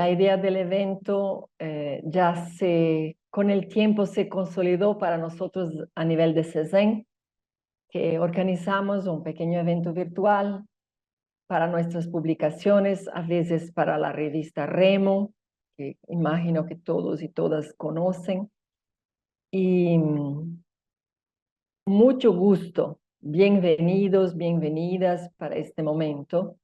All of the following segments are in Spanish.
la idea del evento con el tiempo se consolidó para nosotros a nivel de CESEN, que organizamos un pequeño evento virtual para nuestras publicaciones, a veces para la revista Remo, que imagino que todos y todas conocen. Y mucho gusto, bienvenidos, bienvenidas para este momento.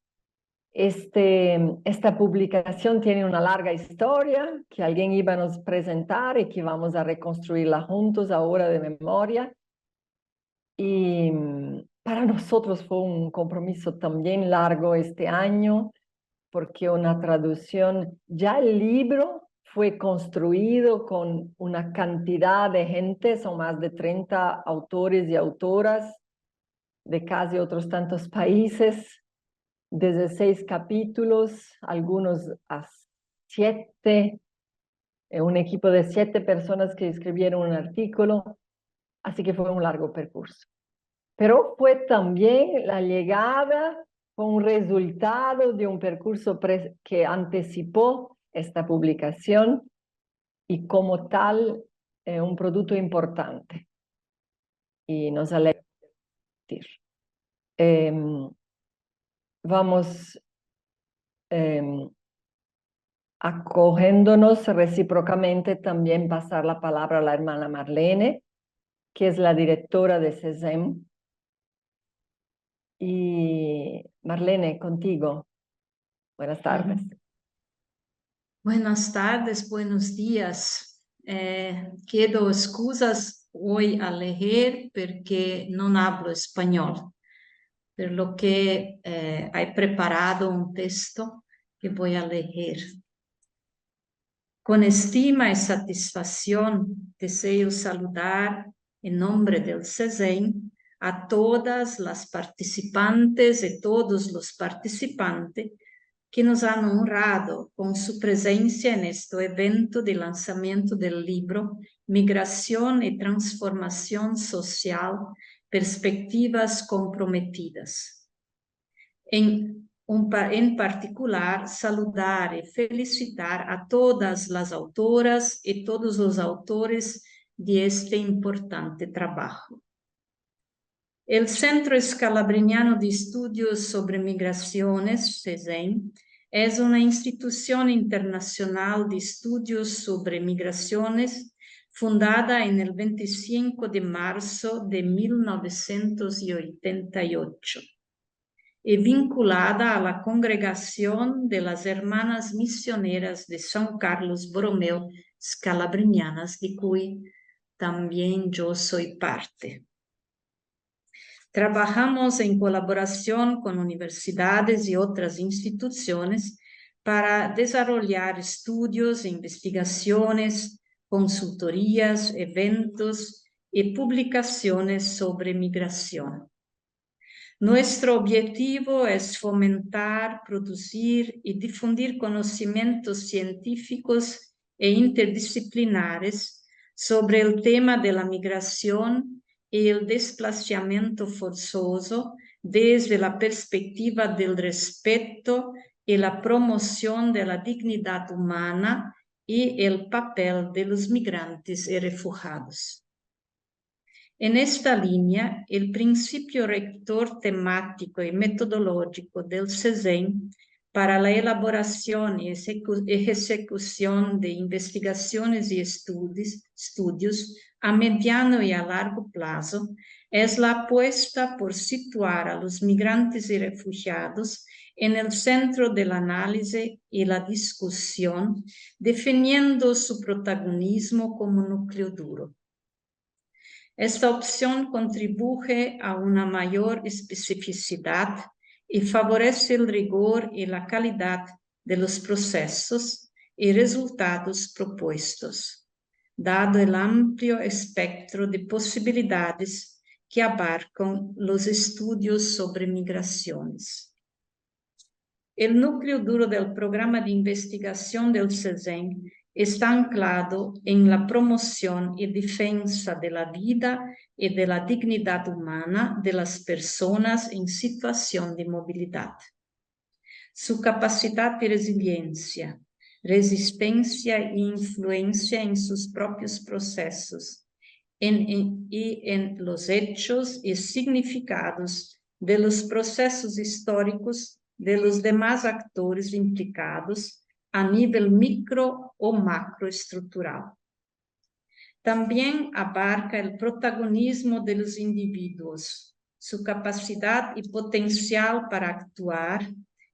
Esta publicación tiene una larga historia que alguien iba a nos presentar y que vamos a reconstruirla juntos ahora de memoria. Y para nosotros fue un compromiso también largo este año, porque una traducción, ya el libro fue construido con una cantidad de gente, son más de 30 autores y autoras de casi otros tantos países, desde 6 capítulos, algunos a 7, un equipo de 7 personas que escribieron un artículo, así que fue un largo percurso. Pero fue también la llegada, fue un resultado de un percurso que anticipó esta publicación y como tal un producto importante. Y nos alegra decir. Vamos acogiéndonos recíprocamente también pasar la palabra a la hermana Marlene, que es la directora de CESEM. Y Marlene, contigo. Buenas tardes. Buenas tardes, buenos días. Chiedo scusas hoy a leer porque no hablo español, por lo que he preparado un texto que voy a leer. Con estima y satisfacción deseo saludar en nombre del CESEN a todas las participantes y todos los participantes que nos han honrado con su presencia en este evento de lanzamiento del libro Migración y Transformación Social, Perspectivas Comprometidas. En particular, saludar y felicitar a todas las autoras y todos los autores de este importante trabajo. El Centro Scalabriniano de Estudios sobre Migraciones, CESEM, es una institución internacional de estudios sobre migraciones fundada en el 25 de marzo de 1988 y vinculada a la Congregación de las Hermanas Misioneras de San Carlos Borromeo Scalabrinianas, de cuya también yo soy parte. Trabajamos en colaboración con universidades y otras instituciones para desarrollar estudios, investigaciones, consultorías, eventos y publicaciones sobre migración. Nuestro objetivo es fomentar, producir y difundir conocimientos científicos e interdisciplinares sobre el tema de la migración y el desplazamiento forzoso desde la perspectiva del respeto y la promoción de la dignidad humana y el papel de los migrantes y refugiados. En esta línea, el principio rector temático y metodológico del CESEM para la elaboración y ejecución de investigaciones y estudios a mediano y a largo plazo es la apuesta por situar a los migrantes y refugiados en el centro del análisis y la discusión, definiendo su protagonismo como núcleo duro. Esta opción contribuye a una mayor especificidad y favorece el rigor y la calidad de los procesos y resultados propuestos, dado el amplio espectro de posibilidades que abarcan los estudios sobre migraciones. El núcleo duro del programa de investigación del CESEM está anclado en la promoción y defensa de la vida y de la dignidad humana de las personas en situación de movilidad. Su capacidad de resiliencia, resistencia e influencia en sus propios procesos, y en los hechos y significados de los procesos históricos de los demás actores implicados a nivel micro o macroestructural. También abarca el protagonismo de los individuos, su capacidad y potencial para actuar,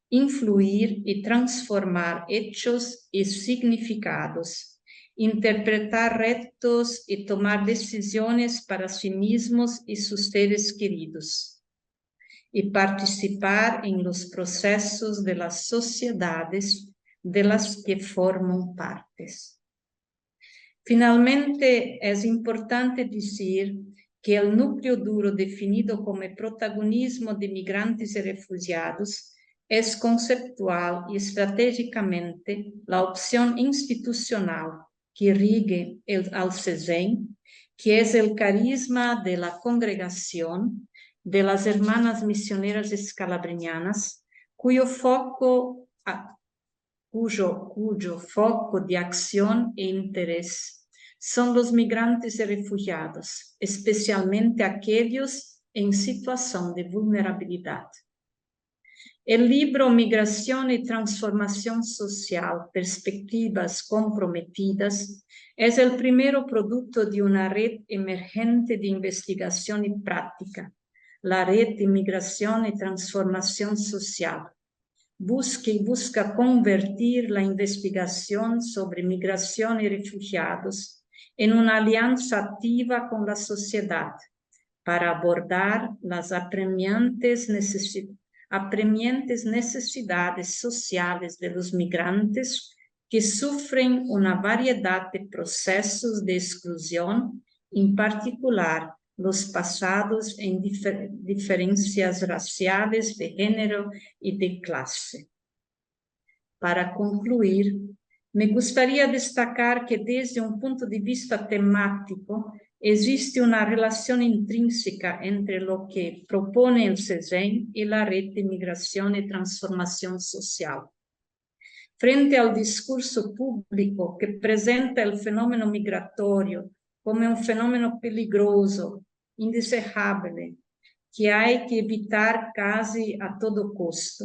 influir y transformar hechos y significados, interpretar retos y tomar decisiones para sí mismos y sus seres queridos, y participar en los procesos de las sociedades de las que forman partes. Finalmente, es importante decir que el núcleo duro definido como el protagonismo de migrantes y refugiados es conceptual y estratégicamente la opción institucional que irrigue al CESEM, que es el carisma de la congregación de las hermanas misioneras escalabrinianas, cuyo foco de acción e interés son los migrantes y refugiados, especialmente aquellos en situación de vulnerabilidad. El libro Migración y Transformación Social, Perspectivas Comprometidas, es el primer producto de una red emergente de investigación y práctica, la Red de Migración y Transformación Social. Busca convertir la investigación sobre migración y refugiados en una alianza activa con la sociedad para abordar las apremiantes necesidades sociales de los migrantes que sufren una variedad de procesos de exclusión, en particular los pasados en diferencias raciales, de género y de clase. Para concluir, me gustaría destacar que desde un punto de vista temático existe una relación intrínseca entre lo que propone el CESEM y la Red de Migración y Transformación Social. Frente al discurso público que presenta el fenómeno migratorio como un fenómeno peligroso, indeseable, que hay que evitar casi a todo costo,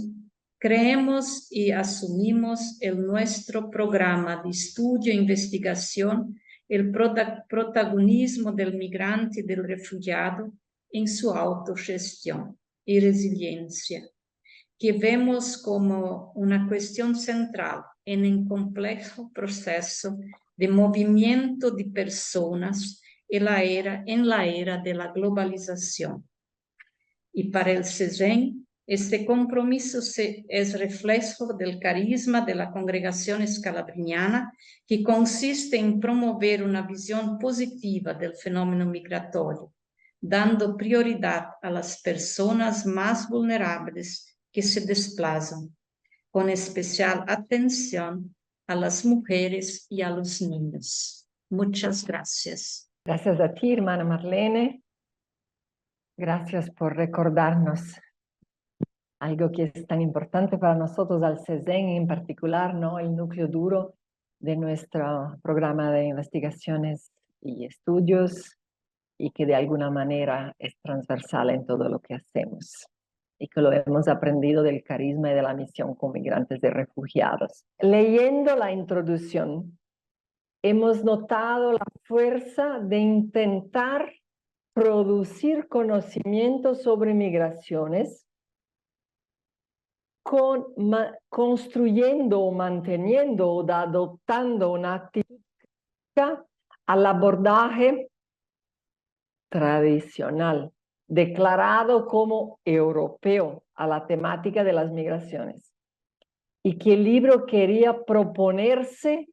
creemos y asumimos nuestro programa de estudio e investigación, el protagonismo del migrante y del refugiado en su autogestión y resiliencia, que vemos como una cuestión central en un complejo proceso de movimiento de personas en la era de la globalización. Y para el CESEM, este compromiso es reflejo del carisma de la congregación escalabriniana, que consiste en promover una visión positiva del fenómeno migratorio, dando prioridad a las personas más vulnerables que se desplazan, con especial atención a las mujeres y a los niños. Muchas gracias. Gracias a ti, hermana Marlene. Gracias por recordarnos algo que es tan importante para nosotros, al CESEM en particular, ¿no? El núcleo duro de nuestro programa de investigaciones y estudios, y que de alguna manera es transversal en todo lo que hacemos, y que lo hemos aprendido del carisma y de la misión con migrantes y refugiados. Leyendo la introducción, hemos notado la fuerza de intentar producir conocimiento sobre migraciones, construyendo o manteniendo o adoptando una actitud al abordaje tradicional, declarado como europeo a la temática de las migraciones, y que el libro quería proponerse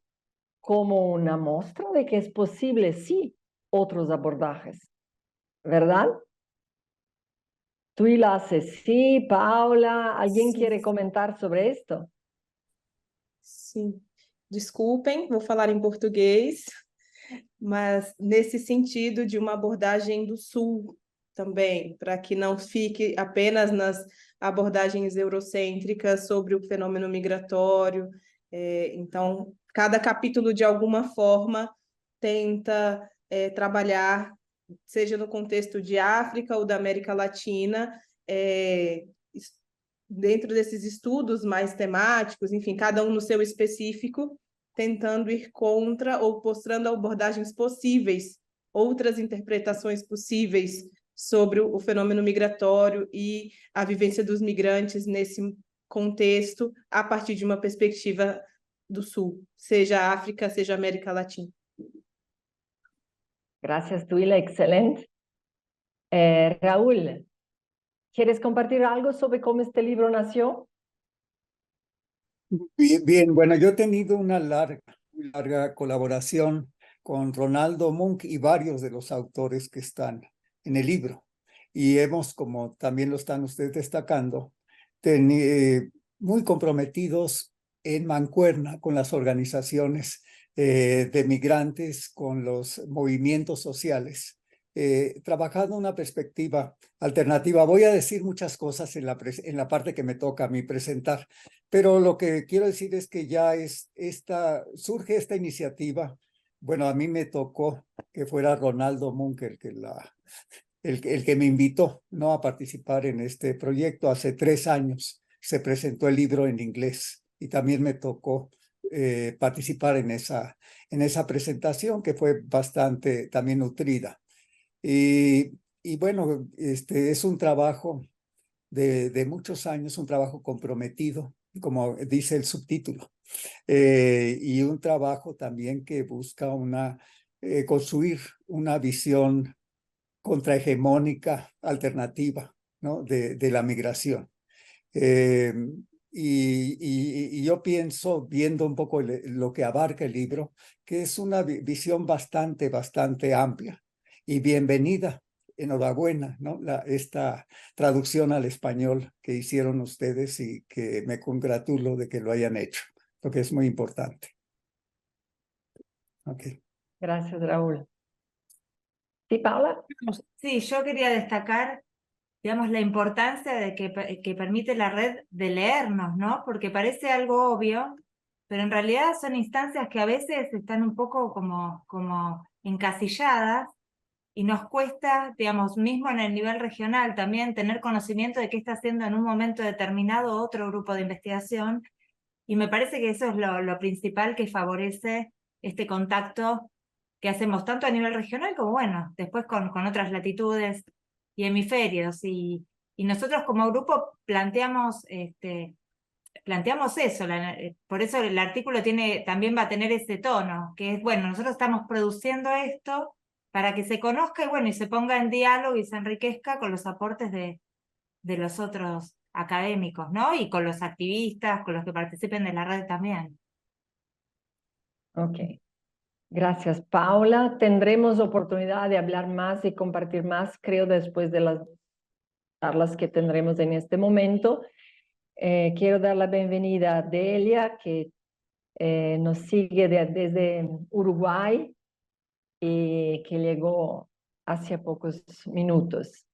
como una muestra de que es posible, sí, otros abordajes, ¿verdad? Tú y la sí, Paula, ¿alguien quiere comentar sobre esto? Sim. Desculpem, vou falar em português, mas nesse sentido de uma abordagem do Sul também, para que não fique apenas nas abordagens eurocêntricas sobre o fenômeno migratório, Então, cada capítulo, de alguma forma, tenta trabalhar, seja no contexto de África ou da América Latina, dentro desses estudos mais temáticos, enfim, cada um no seu específico, tentando ir contra ou mostrando abordagens possíveis, outras interpretações possíveis sobre o fenômeno migratório e a vivência dos migrantes nesse contexto, a partir de uma perspectiva do Sul, seja África, seja América Latina. Gracias, Tuila, excelente. Raúl, ¿quieres compartir algo sobre cómo este libro nació? Bien, bueno, yo he tenido una muy larga colaboración con Ronaldo Munck y varios de los autores que están en el libro. Y hemos, como también lo están ustedes destacando, muy comprometidos en mancuerna con las organizaciones de migrantes, con los movimientos sociales, trabajando una perspectiva alternativa. Voy a decir muchas cosas en la parte que me toca a mí presentar, pero lo que quiero decir es que ya surge esta iniciativa. Bueno, a mí me tocó que fuera Ronaldo Munck el que me invitó, ¿no?, a participar en este proyecto. Hace 3 años se presentó el libro en inglés y también me tocó participar en esa presentación, que fue bastante también nutrida. Y bueno, es un trabajo de muchos años, un trabajo comprometido, como dice el subtítulo, y un trabajo también que busca construir una visión contrahegemónica alternativa, ¿no?, de la migración. Y yo pienso, viendo un poco lo que abarca el libro, que es una visión bastante amplia y bienvenida. Enhorabuena, ¿no?, esta traducción al español que hicieron ustedes, y que me congratulo de que lo hayan hecho, porque es muy importante. Okay. Gracias, Raúl. ¿Sí, Paula? Sí, yo quería destacar, digamos, la importancia de que permite la red de leernos, ¿no? Porque parece algo obvio, pero en realidad son instancias que a veces están un poco como encasilladas, y nos cuesta, digamos, mismo en el nivel regional también, tener conocimiento de qué está haciendo en un momento determinado otro grupo de investigación, y me parece que eso es lo principal que favorece este contacto que hacemos tanto a nivel regional como, bueno, después con otras latitudes y hemisferios. Y nosotros como grupo planteamos eso, por eso el artículo también va a tener ese tono, que es, bueno, nosotros estamos produciendo esto para que se conozca y, bueno, y se ponga en diálogo y se enriquezca con los aportes de los otros académicos, ¿no? Y con los activistas, con los que participen de la red también. Ok. Gracias, Paula. Tendremos oportunidad de hablar más y compartir más, creo, después de las charlas que tendremos en este momento. Quiero dar la bienvenida a Delia, que nos sigue desde Uruguay y que llegó hace pocos minutos.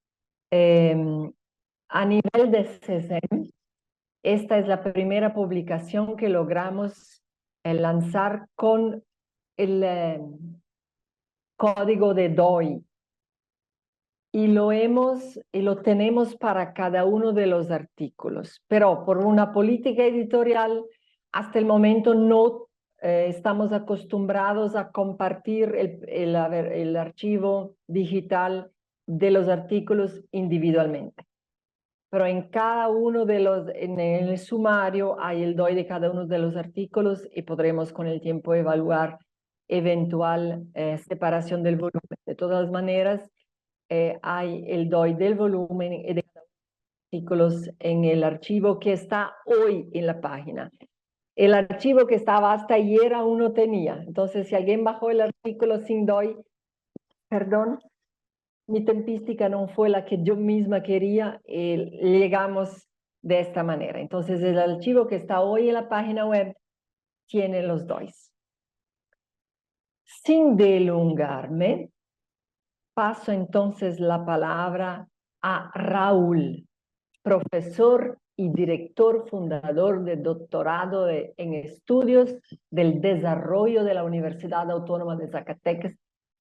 A nivel de CESEM, esta es la primera publicación que logramos lanzar con el código de DOI, y lo tenemos para cada uno de los artículos, pero por una política editorial hasta el momento no estamos acostumbrados a compartir el archivo digital de los artículos individualmente. Pero en cada uno en el sumario hay el DOI de cada uno de los artículos, y podremos con el tiempo evaluar eventual separación del volumen. De todas maneras, hay el DOI del volumen y de cada uno de los artículos en el archivo que está hoy en la página. El archivo que estaba hasta ayer aún no tenía. Entonces, si alguien bajó el artículo sin DOI, perdón, mi tempística no fue la que yo misma quería, llegamos de esta manera. Entonces, el archivo que está hoy en la página web tiene los DOIs. Sin delongarme, paso entonces la palabra a Raúl, profesor y director fundador del doctorado en estudios del desarrollo de la Universidad Autónoma de Zacatecas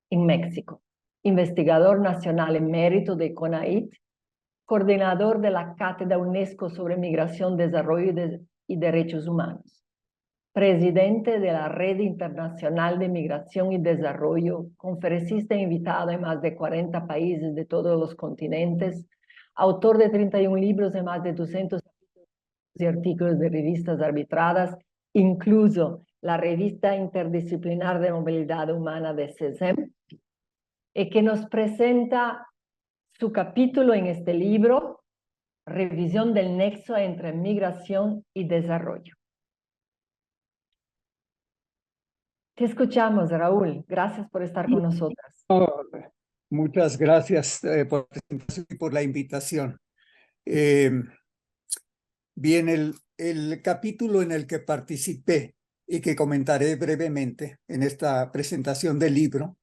en México, investigador nacional emérito de CONAIT, coordinador de la Cátedra UNESCO sobre Migración, Desarrollo y Derechos Humanos, presidente de la Red Internacional de Migración y Desarrollo, conferencista invitado en más de 40 países de todos los continentes, autor de 31 libros y más de 200 artículos de revistas arbitradas, incluso la Revista Interdisciplinar de Movilidad Humana de CESEM, y que nos presenta su capítulo en este libro, Revisión del nexo entre migración y desarrollo. Te escuchamos, Raúl. Gracias por estar con nosotras. Oh, muchas gracias por la presentación y por la invitación. Bien, el capítulo en el que participé y que comentaré brevemente en esta presentación del libro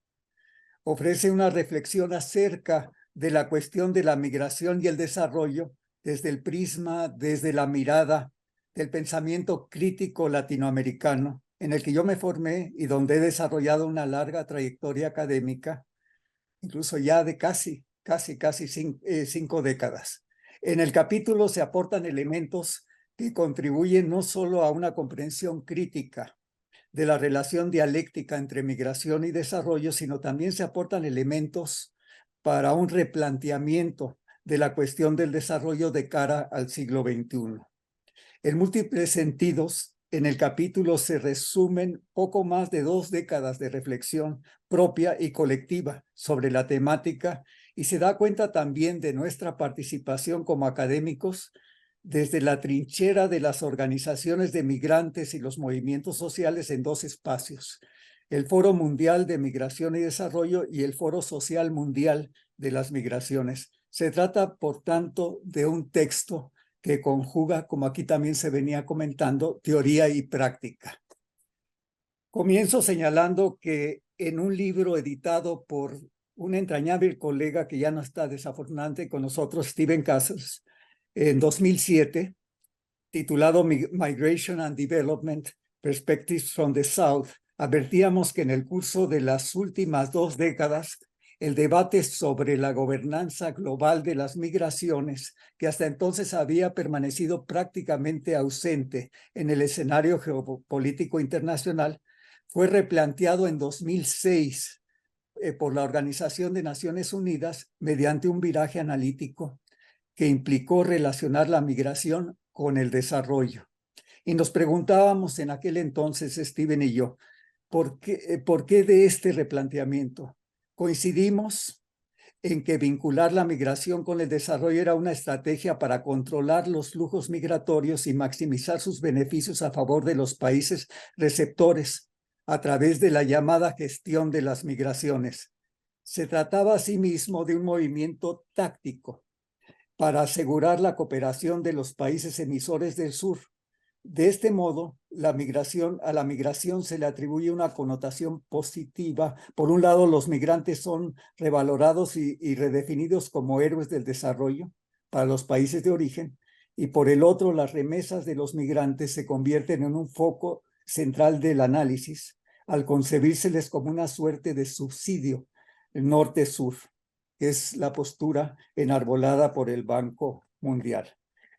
ofrece una reflexión acerca de la cuestión de la migración y el desarrollo desde el prisma, desde la mirada del pensamiento crítico latinoamericano, en el que yo me formé y donde he desarrollado una larga trayectoria académica, incluso ya de casi 5 décadas. En el capítulo se aportan elementos que contribuyen no solo a una comprensión crítica de la relación dialéctica entre migración y desarrollo, sino también se aportan elementos para un replanteamiento de la cuestión del desarrollo de cara al siglo XXI. En múltiples sentidos, en el capítulo se resumen poco más de 2 décadas de reflexión propia y colectiva sobre la temática y se da cuenta también de nuestra participación como académicos desde la trinchera de las organizaciones de migrantes y los movimientos sociales en 2 espacios, el Foro Mundial de Migración y Desarrollo y el Foro Social Mundial de las Migraciones. Se trata, por tanto, de un texto que conjuga, como aquí también se venía comentando, teoría y práctica. Comienzo señalando que en un libro editado por un entrañable colega que ya no está desafortunadamente con nosotros, Steven Casas, en 2007, titulado Migration and Development, Perspectives from the South, advertíamos que en el curso de las últimas 2 décadas, el debate sobre la gobernanza global de las migraciones, que hasta entonces había permanecido prácticamente ausente en el escenario geopolítico internacional, fue replanteado en 2006 por la Organización de Naciones Unidas mediante un viraje analítico que implicó relacionar la migración con el desarrollo. Y nos preguntábamos en aquel entonces, Steven y yo, ¿por qué de este replanteamiento? Coincidimos en que vincular la migración con el desarrollo era una estrategia para controlar los flujos migratorios y maximizar sus beneficios a favor de los países receptores a través de la llamada gestión de las migraciones. Se trataba asimismo de un movimiento táctico para asegurar la cooperación de los países emisores del sur. De este modo, a la migración se le atribuye una connotación positiva. Por un lado, los migrantes son revalorados y redefinidos como héroes del desarrollo para los países de origen, y por el otro, las remesas de los migrantes se convierten en un foco central del análisis, al concebírseles como una suerte de subsidio norte-sur, que es la postura enarbolada por el Banco Mundial.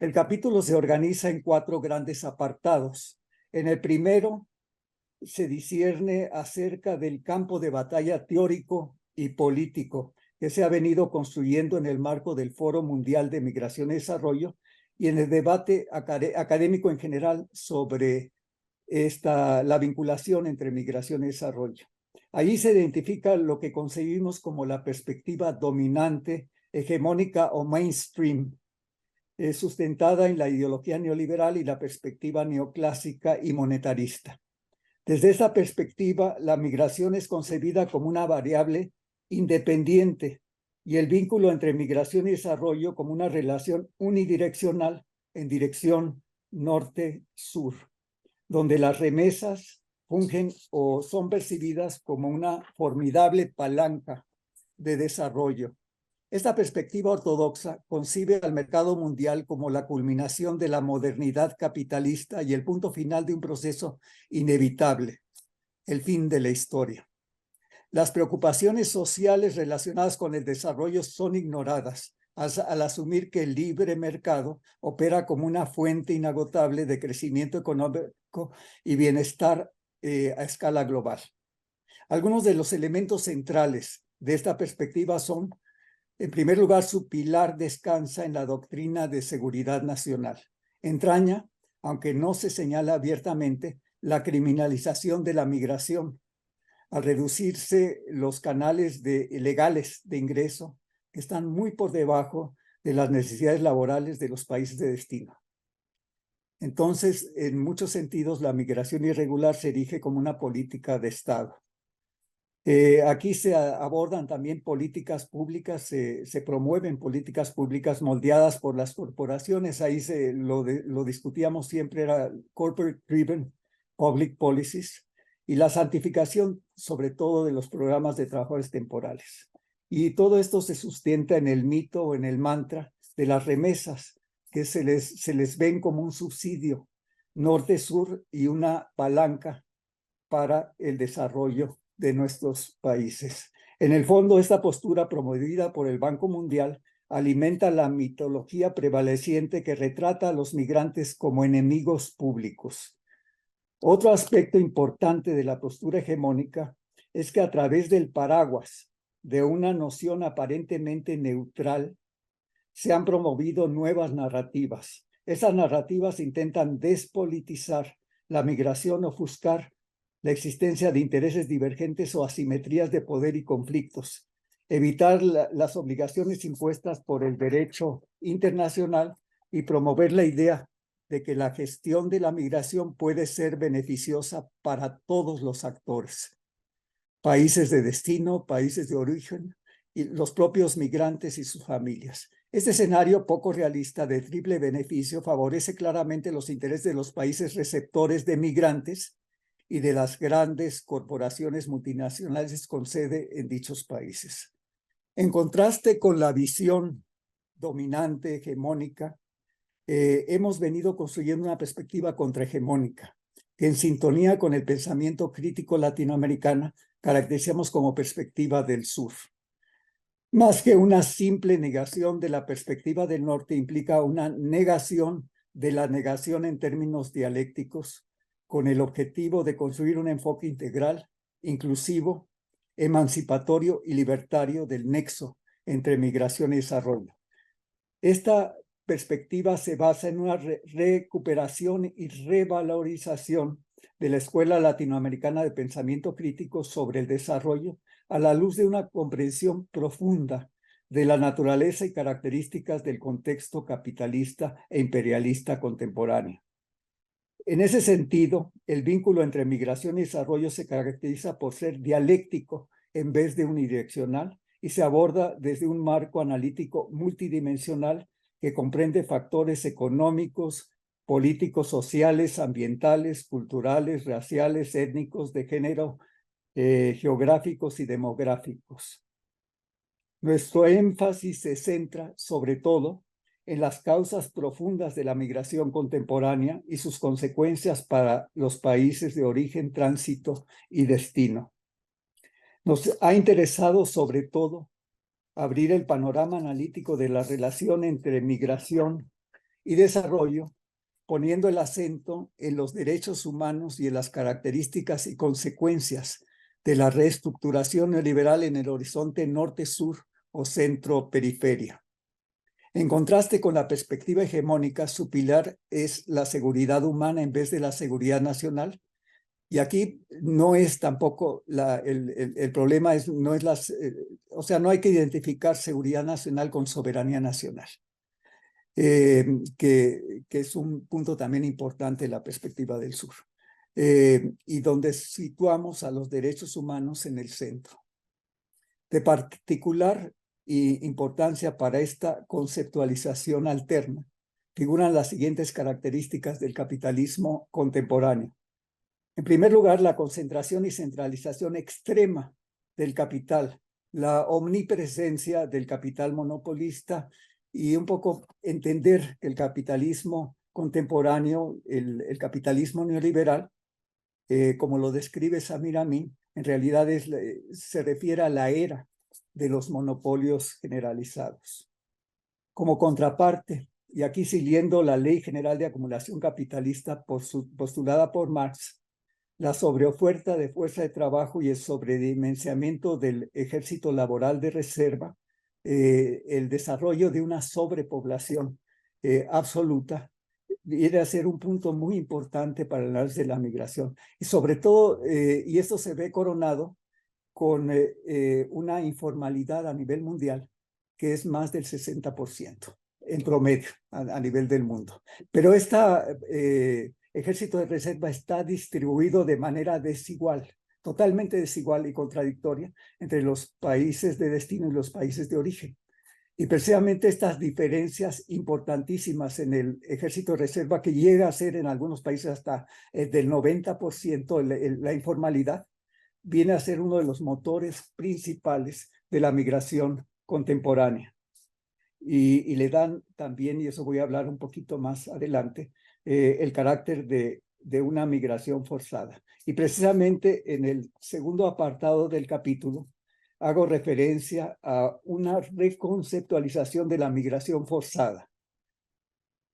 El capítulo se organiza en 4 grandes apartados. En el primero se discierne acerca del campo de batalla teórico y político que se ha venido construyendo en el marco del Foro Mundial de Migración y Desarrollo y en el debate académico en general sobre la vinculación entre migración y desarrollo. Allí se identifica lo que concebimos como la perspectiva dominante, hegemónica o mainstream, sustentada en la ideología neoliberal y la perspectiva neoclásica y monetarista. Desde esta perspectiva, la migración es concebida como una variable independiente y el vínculo entre migración y desarrollo como una relación unidireccional en dirección norte-sur, donde las remesas fungen o son percibidas como una formidable palanca de desarrollo Esta perspectiva ortodoxa concibe al mercado mundial como la culminación de la modernidad capitalista y el punto final de un proceso inevitable, el fin de la historia. Las preocupaciones sociales relacionadas con el desarrollo son ignoradas al asumir que el libre mercado opera como una fuente inagotable de crecimiento económico y bienestar a escala global. Algunos de los elementos centrales de esta perspectiva son: en primer lugar, su pilar descansa en la doctrina de seguridad nacional. Entraña, aunque no se señala abiertamente, la criminalización de la migración, al reducirse los canales legales de ingreso, que están muy por debajo de las necesidades laborales de los países de destino. Entonces, en muchos sentidos, la migración irregular se erige como una política de Estado. Aquí se abordan también políticas públicas, se promueven políticas públicas moldeadas por las corporaciones. Ahí lo discutíamos siempre, era corporate driven public policies, y la santificación sobre todo de los programas de trabajadores temporales. Y todo esto se sustenta en el mito o en el mantra de las remesas, que se les ven como un subsidio norte-sur y una palanca para el desarrollo de nuestros países. En el fondo, esta postura promovida por el Banco Mundial alimenta la mitología prevaleciente que retrata a los migrantes como enemigos públicos. Otro aspecto importante de la postura hegemónica es que a través del paraguas de una noción aparentemente neutral se han promovido nuevas narrativas. Esas narrativas intentan despolitizar la migración, ofuscar la existencia de intereses divergentes o asimetrías de poder y conflictos, evitar las obligaciones impuestas por el derecho internacional y promover la idea de que la gestión de la migración puede ser beneficiosa para todos los actores, países de destino, países de origen y los propios migrantes y sus familias. Este escenario poco realista de triple beneficio favorece claramente los intereses de los países receptores de migrantes y de las grandes corporaciones multinacionales con sede en dichos países. En contraste con la visión dominante, hegemónica, hemos venido construyendo una perspectiva contrahegemónica, que en sintonía con el pensamiento crítico latinoamericano caracterizamos como perspectiva del sur. Más que una simple negación de la perspectiva del norte, implica una negación de la negación en términos dialécticos, con el objetivo de construir un enfoque integral, inclusivo, emancipatorio y libertario del nexo entre migración y desarrollo. Esta perspectiva se basa en una recuperación y revalorización de la Escuela Latinoamericana de Pensamiento Crítico sobre el desarrollo a la luz de una comprensión profunda de la naturaleza y características del contexto capitalista e imperialista contemporáneo. En ese sentido, el vínculo entre migración y desarrollo se caracteriza por ser dialéctico en vez de unidireccional y se aborda desde un marco analítico multidimensional que comprende factores económicos, políticos, sociales, ambientales, culturales, raciales, étnicos, de género, geográficos y demográficos. Nuestro énfasis se centra sobre todo en las causas profundas de la migración contemporánea y sus consecuencias para los países de origen, tránsito y destino. Nos ha interesado sobre todo abrir el panorama analítico de la relación entre migración y desarrollo, poniendo el acento en los derechos humanos y en las características y consecuencias de la reestructuración neoliberal en el horizonte norte-sur o centro-periferia. En contraste con la perspectiva hegemónica, su pilar es la seguridad humana en vez de la seguridad nacional. Y aquí no es tampoco el problema, no es o sea, no hay que identificar seguridad nacional con soberanía nacional, que es un punto también importante en la perspectiva del sur, y donde situamos a los derechos humanos en el centro. De particular importancia para esta conceptualización alterna figuran las siguientes características del capitalismo contemporáneo. En primer lugar, la concentración y centralización extrema del capital la omnipresencia del capital monopolista y un poco entender que el capitalismo contemporáneo, el capitalismo neoliberal, como lo describe Samir Amin, en realidad se refiere a la era de los monopolios generalizados. Como contraparte, y aquí siguiendo la Ley General de Acumulación Capitalista postulada por Marx, la sobreoferta de fuerza de trabajo y el sobredimensionamiento del ejército laboral de reserva, el desarrollo de una sobrepoblación absoluta, viene a ser un punto muy importante para el análisis de la migración. Y sobre todo, y esto se ve coronado con una informalidad a nivel mundial que es más del 60% en promedio a nivel del mundo. Pero este ejército de reserva está distribuido de manera desigual, totalmente desigual y contradictoria entre los países de destino y los países de origen. Y precisamente estas diferencias importantísimas en el ejército de reserva, que llega a ser en algunos países hasta del 90% la informalidad, viene a ser uno de los motores principales de la migración contemporánea. Y le dan también, y eso voy a hablar un poquito más adelante, el carácter de una migración forzada. Y precisamente en el segundo apartado del capítulo hago referencia a una reconceptualización de la migración forzada.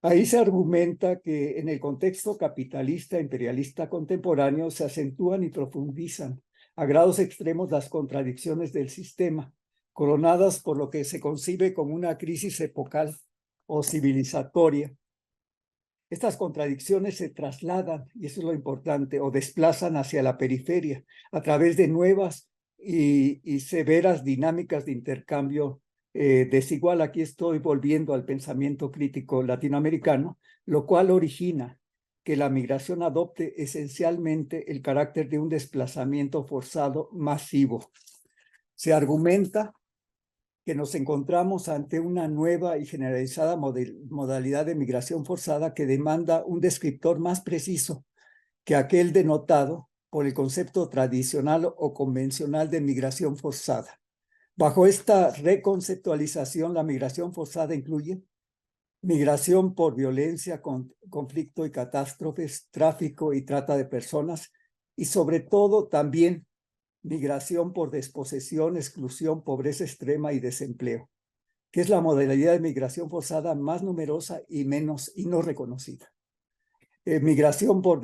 Ahí se argumenta que en el contexto capitalista imperialista contemporáneo se acentúan y profundizan a grados extremos las contradicciones del sistema, coronadas por lo que se concibe como una crisis epocal o civilizatoria. Estas contradicciones se trasladan, y eso es lo importante, o desplazan hacia la periferia a través de nuevas y severas dinámicas de intercambio desigual. Aquí estoy volviendo al pensamiento crítico latinoamericano, lo cual origina que la migración adopte esencialmente el carácter de un desplazamiento forzado masivo. Se argumenta que nos encontramos ante una nueva y generalizada modalidad de migración forzada que demanda un descriptor más preciso que aquel denotado por el concepto tradicional o convencional de migración forzada. Bajo esta reconceptualización, la migración forzada incluye migración por violencia, conflicto y catástrofes, tráfico y trata de personas, y sobre todo también migración por desposesión, exclusión, pobreza extrema y desempleo, que es la modalidad de migración forzada más numerosa y no reconocida. Migración por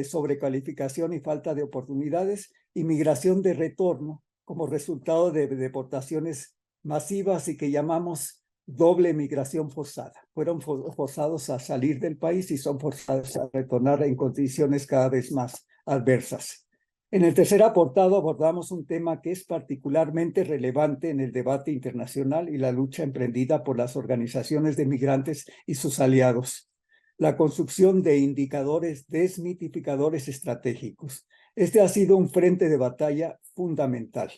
sobrecalificación y falta de oportunidades, y migración de retorno como resultado de deportaciones masivas y que llamamos doble migración forzada. Fueron forzados a salir del país y son forzados a retornar en condiciones cada vez más adversas. En el tercer apartado abordamos un tema que es particularmente relevante en el debate internacional y la lucha emprendida por las organizaciones de migrantes y sus aliados: la construcción de indicadores desmitificadores estratégicos. Este ha sido un frente de batalla fundamental.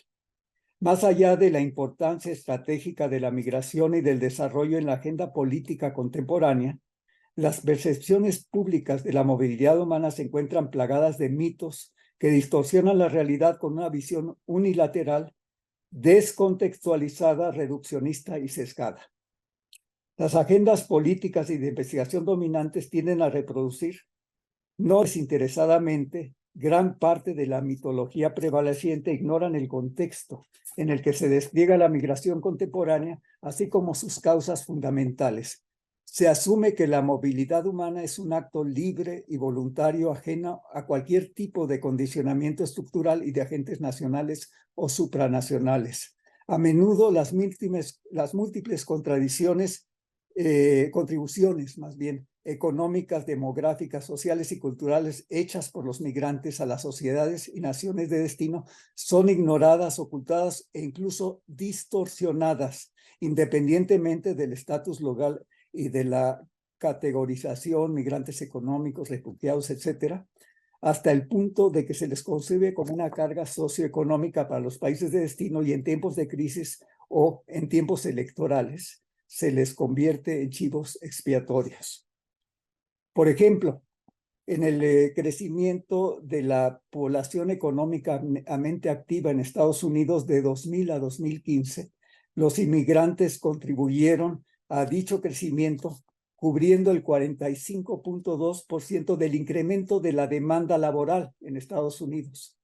Más allá de la importancia estratégica de la migración y del desarrollo en la agenda política contemporánea, las percepciones públicas de la movilidad humana se encuentran plagadas de mitos que distorsionan la realidad con una visión unilateral, descontextualizada, reduccionista y sesgada. Las agendas políticas y de investigación dominantes tienden a reproducir, no desinteresadamente, gran parte de la mitología prevaleciente. Ignoran el contexto en el que se despliega la migración contemporánea, así como sus causas fundamentales. Se asume que la movilidad humana es un acto libre y voluntario, ajeno a cualquier tipo de condicionamiento estructural y de agentes nacionales o supranacionales. A menudo las múltiples contribuciones más bien económicas, demográficas, sociales y culturales hechas por los migrantes a las sociedades y naciones de destino son ignoradas, ocultadas e incluso distorsionadas, independientemente del estatus legal y de la categorización, migrantes económicos, refugiados, etcétera, hasta el punto de que se les concibe como una carga socioeconómica para los países de destino, y en tiempos de crisis o en tiempos electorales se les convierte en chivos expiatorios. Por ejemplo, en el crecimiento de la población económicamente activa en Estados Unidos de 2000 a 2015, los inmigrantes contribuyeron a dicho crecimiento, cubriendo el 45.2% del incremento de la demanda laboral en Estados Unidos.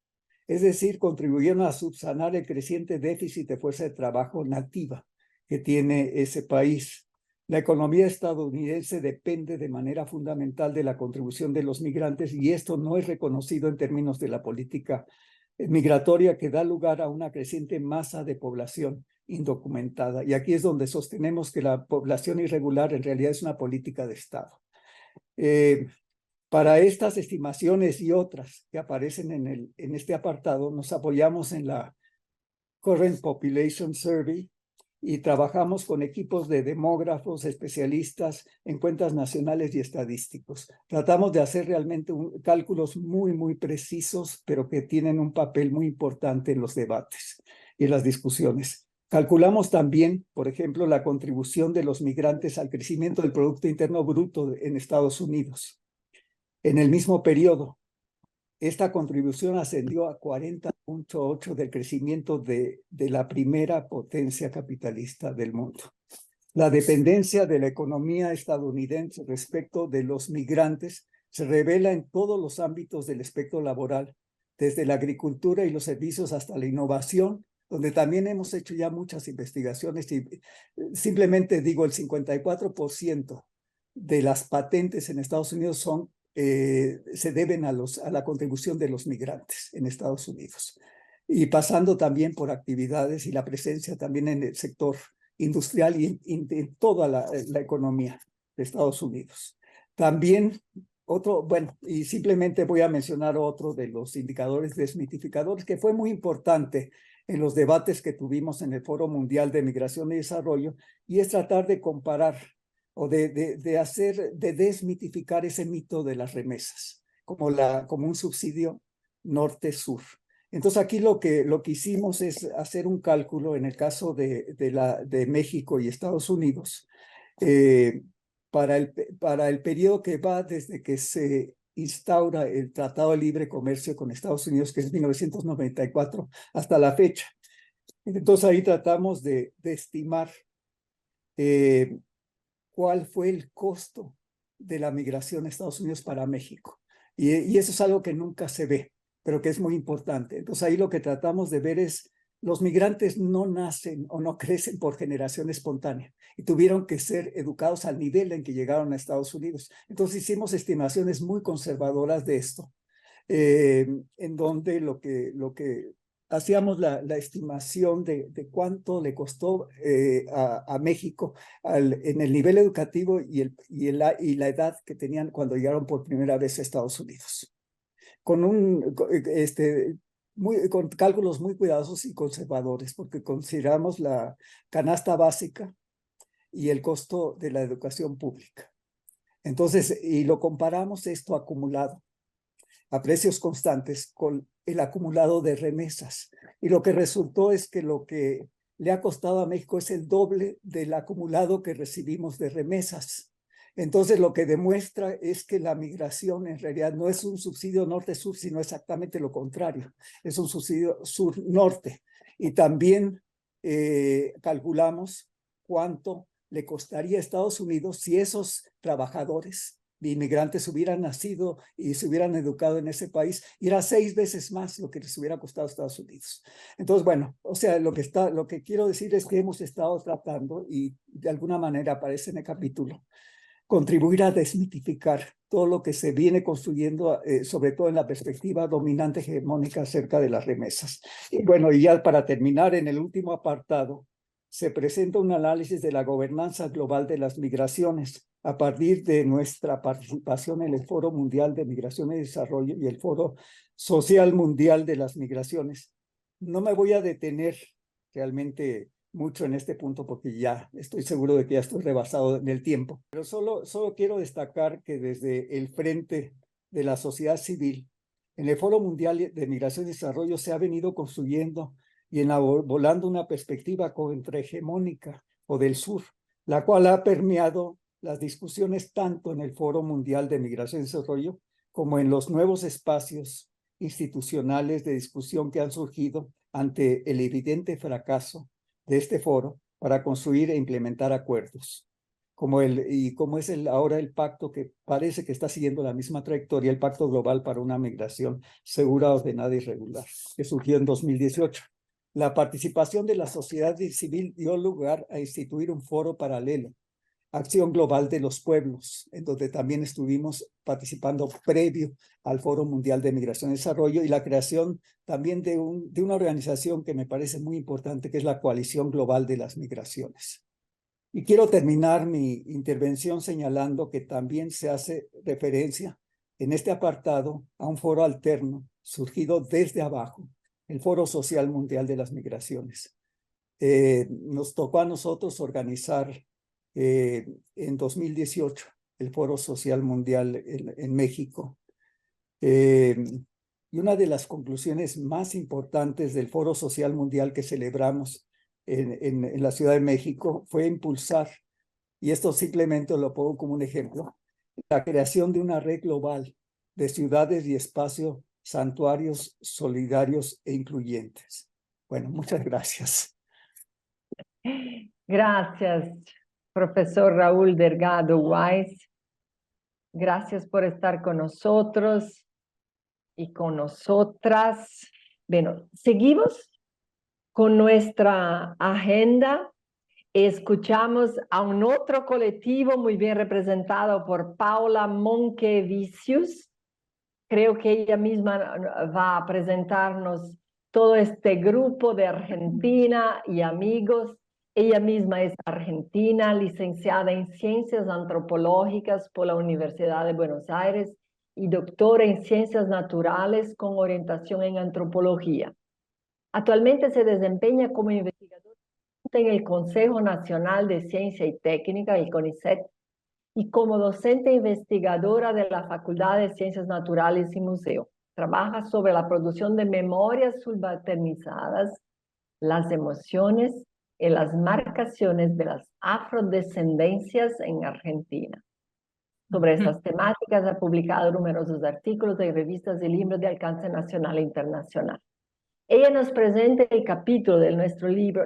Es decir, contribuyeron a subsanar el creciente déficit de fuerza de trabajo nativa que tiene ese país. La economía estadounidense depende de manera fundamental de la contribución de los migrantes y esto no es reconocido en términos de la política migratoria que da lugar a una creciente masa de población indocumentada. Y aquí es donde sostenemos que la población irregular en realidad es una política de Estado. Para estas estimaciones y otras que aparecen en este apartado, nos apoyamos en la Current Population Survey y trabajamos con equipos de demógrafos, especialistas en cuentas nacionales y estadísticos. Tratamos de hacer realmente cálculos muy precisos, pero que tienen un papel muy importante en los debates y en las discusiones. Calculamos también, por ejemplo, la contribución de los migrantes al crecimiento del Producto Interno Bruto en Estados Unidos. En el mismo periodo, esta contribución ascendió a 40.8% del crecimiento de la primera potencia capitalista del mundo. La dependencia de la economía estadounidense respecto de los migrantes se revela en todos los ámbitos del espectro laboral, desde la agricultura y los servicios hasta la innovación, donde también hemos hecho ya muchas investigaciones y simplemente digo, el 54% de las patentes en Estados Unidos se deben a la contribución de los migrantes en Estados Unidos. Y pasando también por actividades y la presencia también en el sector industrial y en toda la economía de Estados Unidos. También y simplemente voy a mencionar otro de los indicadores desmitificadores que fue muy importante en los debates que tuvimos en el Foro Mundial de Migración y Desarrollo, y es tratar de comparar o de desmitificar ese mito de las remesas como un subsidio norte-sur. Entonces aquí lo que hicimos es hacer un cálculo en el caso de México y Estados Unidos para el periodo que va desde que se instaura el Tratado de Libre Comercio con Estados Unidos, que es 1994, hasta la fecha. Entonces ahí tratamos de estimar cuál fue el costo de la migración a Estados Unidos para México. Y eso es algo que nunca se ve, pero que es muy importante. Entonces ahí lo que tratamos de ver es, los migrantes no nacen o no crecen por generación espontánea y tuvieron que ser educados al nivel en que llegaron a Estados Unidos. Entonces hicimos estimaciones muy conservadoras de esto, en donde lo que hacíamos la estimación de cuánto le costó a México en el nivel educativo y la edad que tenían cuando llegaron por primera vez a Estados Unidos. Con cálculos muy cuidadosos y conservadores, porque consideramos la canasta básica y el costo de la educación pública. Entonces, y lo comparamos esto acumulado a precios constantes con el acumulado de remesas. Y lo que resultó es que lo que le ha costado a México es el doble del acumulado que recibimos de remesas. Entonces, lo que demuestra es que la migración en realidad no es un subsidio norte-sur, sino exactamente lo contrario. Es un subsidio sur-norte. Y también calculamos cuánto le costaría a Estados Unidos si esos trabajadores de inmigrantes hubieran nacido y se hubieran educado en ese país, y era 6 veces más lo que les hubiera costado a Estados Unidos. Entonces, bueno, o sea, lo que quiero decir es que hemos estado tratando, y de alguna manera aparece en el capítulo, contribuir a desmitificar todo lo que se viene construyendo, sobre todo en la perspectiva dominante hegemónica acerca de las remesas. Y bueno, y ya para terminar, en el último apartado, se presenta un análisis de la gobernanza global de las migraciones a partir de nuestra participación en el Foro Mundial de Migración y Desarrollo y el Foro Social Mundial de las Migraciones. No me voy a detener realmente mucho en este punto porque ya estoy seguro de que ya estoy rebasado en el tiempo, pero solo quiero destacar que desde el frente de la sociedad civil, en el Foro Mundial de Migración y Desarrollo se ha venido construyendo y volando una perspectiva contrahegemónica o del sur, la cual ha permeado las discusiones tanto en el Foro Mundial de Migración y Desarrollo como en los nuevos espacios institucionales de discusión que han surgido ante el evidente fracaso de este foro para construir e implementar acuerdos, como es ahora el pacto que parece que está siguiendo la misma trayectoria, el Pacto Global para una Migración Segura, Ordenada y Regular, que surgió en 2018. La participación de la sociedad civil dio lugar a instituir un foro paralelo, Acción Global de los Pueblos, en donde también estuvimos participando previo al Foro Mundial de Migración y Desarrollo, y la creación también de una organización que me parece muy importante, que es la Coalición Global de las Migraciones. Y quiero terminar mi intervención señalando que también se hace referencia en este apartado a un foro alterno surgido desde abajo, el Foro Social Mundial de las Migraciones. Nos tocó a nosotros organizar en 2018 el Foro Social Mundial en México. Y una de las conclusiones más importantes del Foro Social Mundial que celebramos en la Ciudad de México fue impulsar, y esto simplemente lo pongo como un ejemplo, la creación de una red global de ciudades y espacios santuarios solidarios e incluyentes. Bueno, muchas gracias. Gracias, profesor Raúl Delgado Weiss. Gracias por estar con nosotros y con nosotras. Bueno, seguimos con nuestra agenda. Escuchamos a un otro colectivo muy bien representado por Paula Monquevicius. Creo que ella misma va a presentarnos todo este grupo de Argentina y amigos. Ella misma es argentina, licenciada en Ciencias Antropológicas por la Universidad de Buenos Aires y doctora en Ciencias Naturales con orientación en Antropología. Actualmente se desempeña como investigadora en el Consejo Nacional de Ciencia y Técnica, el CONICET, y como docente investigadora de la Facultad de Ciencias Naturales y Museo. Trabaja sobre la producción de memorias subalternizadas, las emociones y las marcaciones de las afrodescendencias en Argentina. Sobre estas temáticas ha publicado numerosos artículos en revistas y libros de alcance nacional e internacional. Ella nos presenta el capítulo de nuestro libro,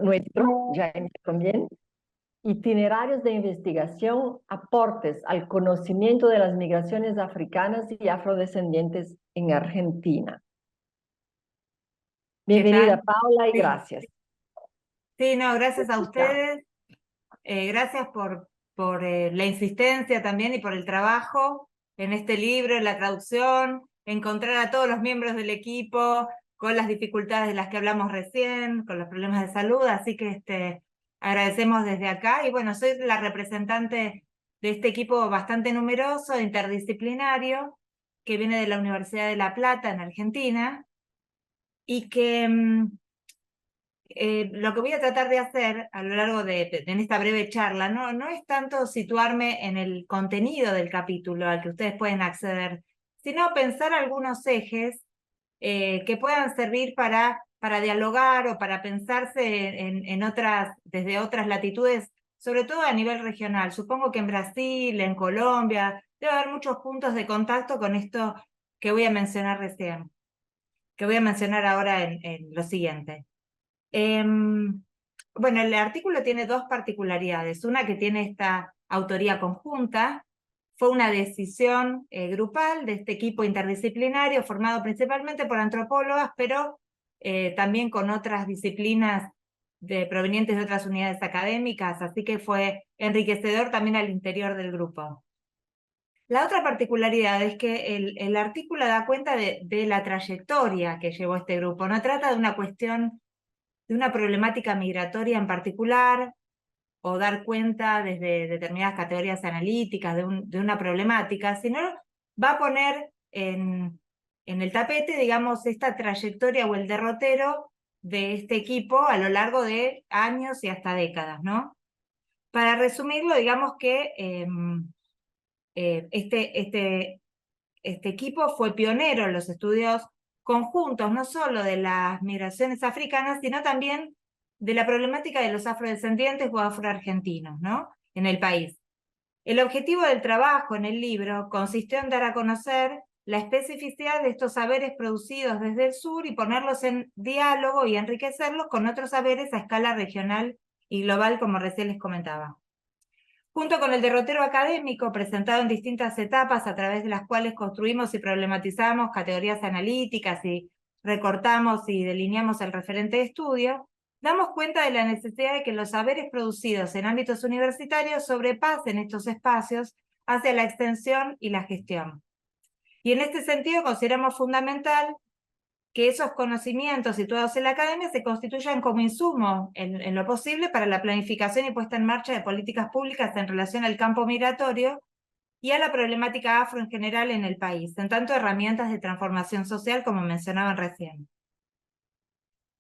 ya también, Itinerarios de investigación, aportes al conocimiento de las migraciones africanas y afrodescendientes en Argentina. Bienvenida, Paula, y Sí. gracias. Sí, no, gracias a ustedes. Gracias por la insistencia también y por el trabajo en este libro, en la traducción, encontrar a todos los miembros del equipo con las dificultades de las que hablamos recién, con los problemas de salud, así que agradecemos desde acá. Y bueno, soy la representante de este equipo bastante numeroso, interdisciplinario, que viene de la Universidad de La Plata, en Argentina, y que lo que voy a tratar de hacer a lo largo en esta breve charla no es tanto situarme en el contenido del capítulo al que ustedes pueden acceder, sino pensar algunos ejes que puedan servir para dialogar o para pensarse desde otras latitudes, sobre todo a nivel regional. Supongo que en Brasil, en Colombia, debe haber muchos puntos de contacto con esto que voy a mencionar recién, que voy a mencionar ahora en lo siguiente. Bueno, el artículo tiene dos particularidades. Una, que tiene esta autoría conjunta. Fue una decisión grupal de este equipo interdisciplinario formado principalmente por antropólogas, pero también con otras disciplinas provenientes de otras unidades académicas, así que fue enriquecedor también al interior del grupo. La otra particularidad es que el artículo da cuenta de la trayectoria que llevó este grupo. No trata de una cuestión, de una problemática migratoria en particular, o dar cuenta desde determinadas categorías analíticas de una problemática, sino va a poner en el tapete, digamos, esta trayectoria o el derrotero de este equipo a lo largo de años y hasta décadas, ¿no? Para resumirlo, digamos que este equipo fue pionero en los estudios conjuntos, no solo de las migraciones africanas, sino también de la problemática de los afrodescendientes o afroargentinos, ¿no?, en el país. El objetivo del trabajo en el libro consistió en dar a conocer la especificidad de estos saberes producidos desde el sur y ponerlos en diálogo y enriquecerlos con otros saberes a escala regional y global, como recién les comentaba. Junto con el derrotero académico, presentado en distintas etapas a través de las cuales construimos y problematizamos categorías analíticas y recortamos y delineamos el referente de estudio, damos cuenta de la necesidad de que los saberes producidos en ámbitos universitarios sobrepasen estos espacios hacia la extensión y la gestión. Y en este sentido consideramos fundamental que esos conocimientos situados en la academia se constituyan como insumo, en lo posible, para la planificación y puesta en marcha de políticas públicas en relación al campo migratorio y a la problemática afro en general en el país, en tanto herramientas de transformación social, como mencionaban recién.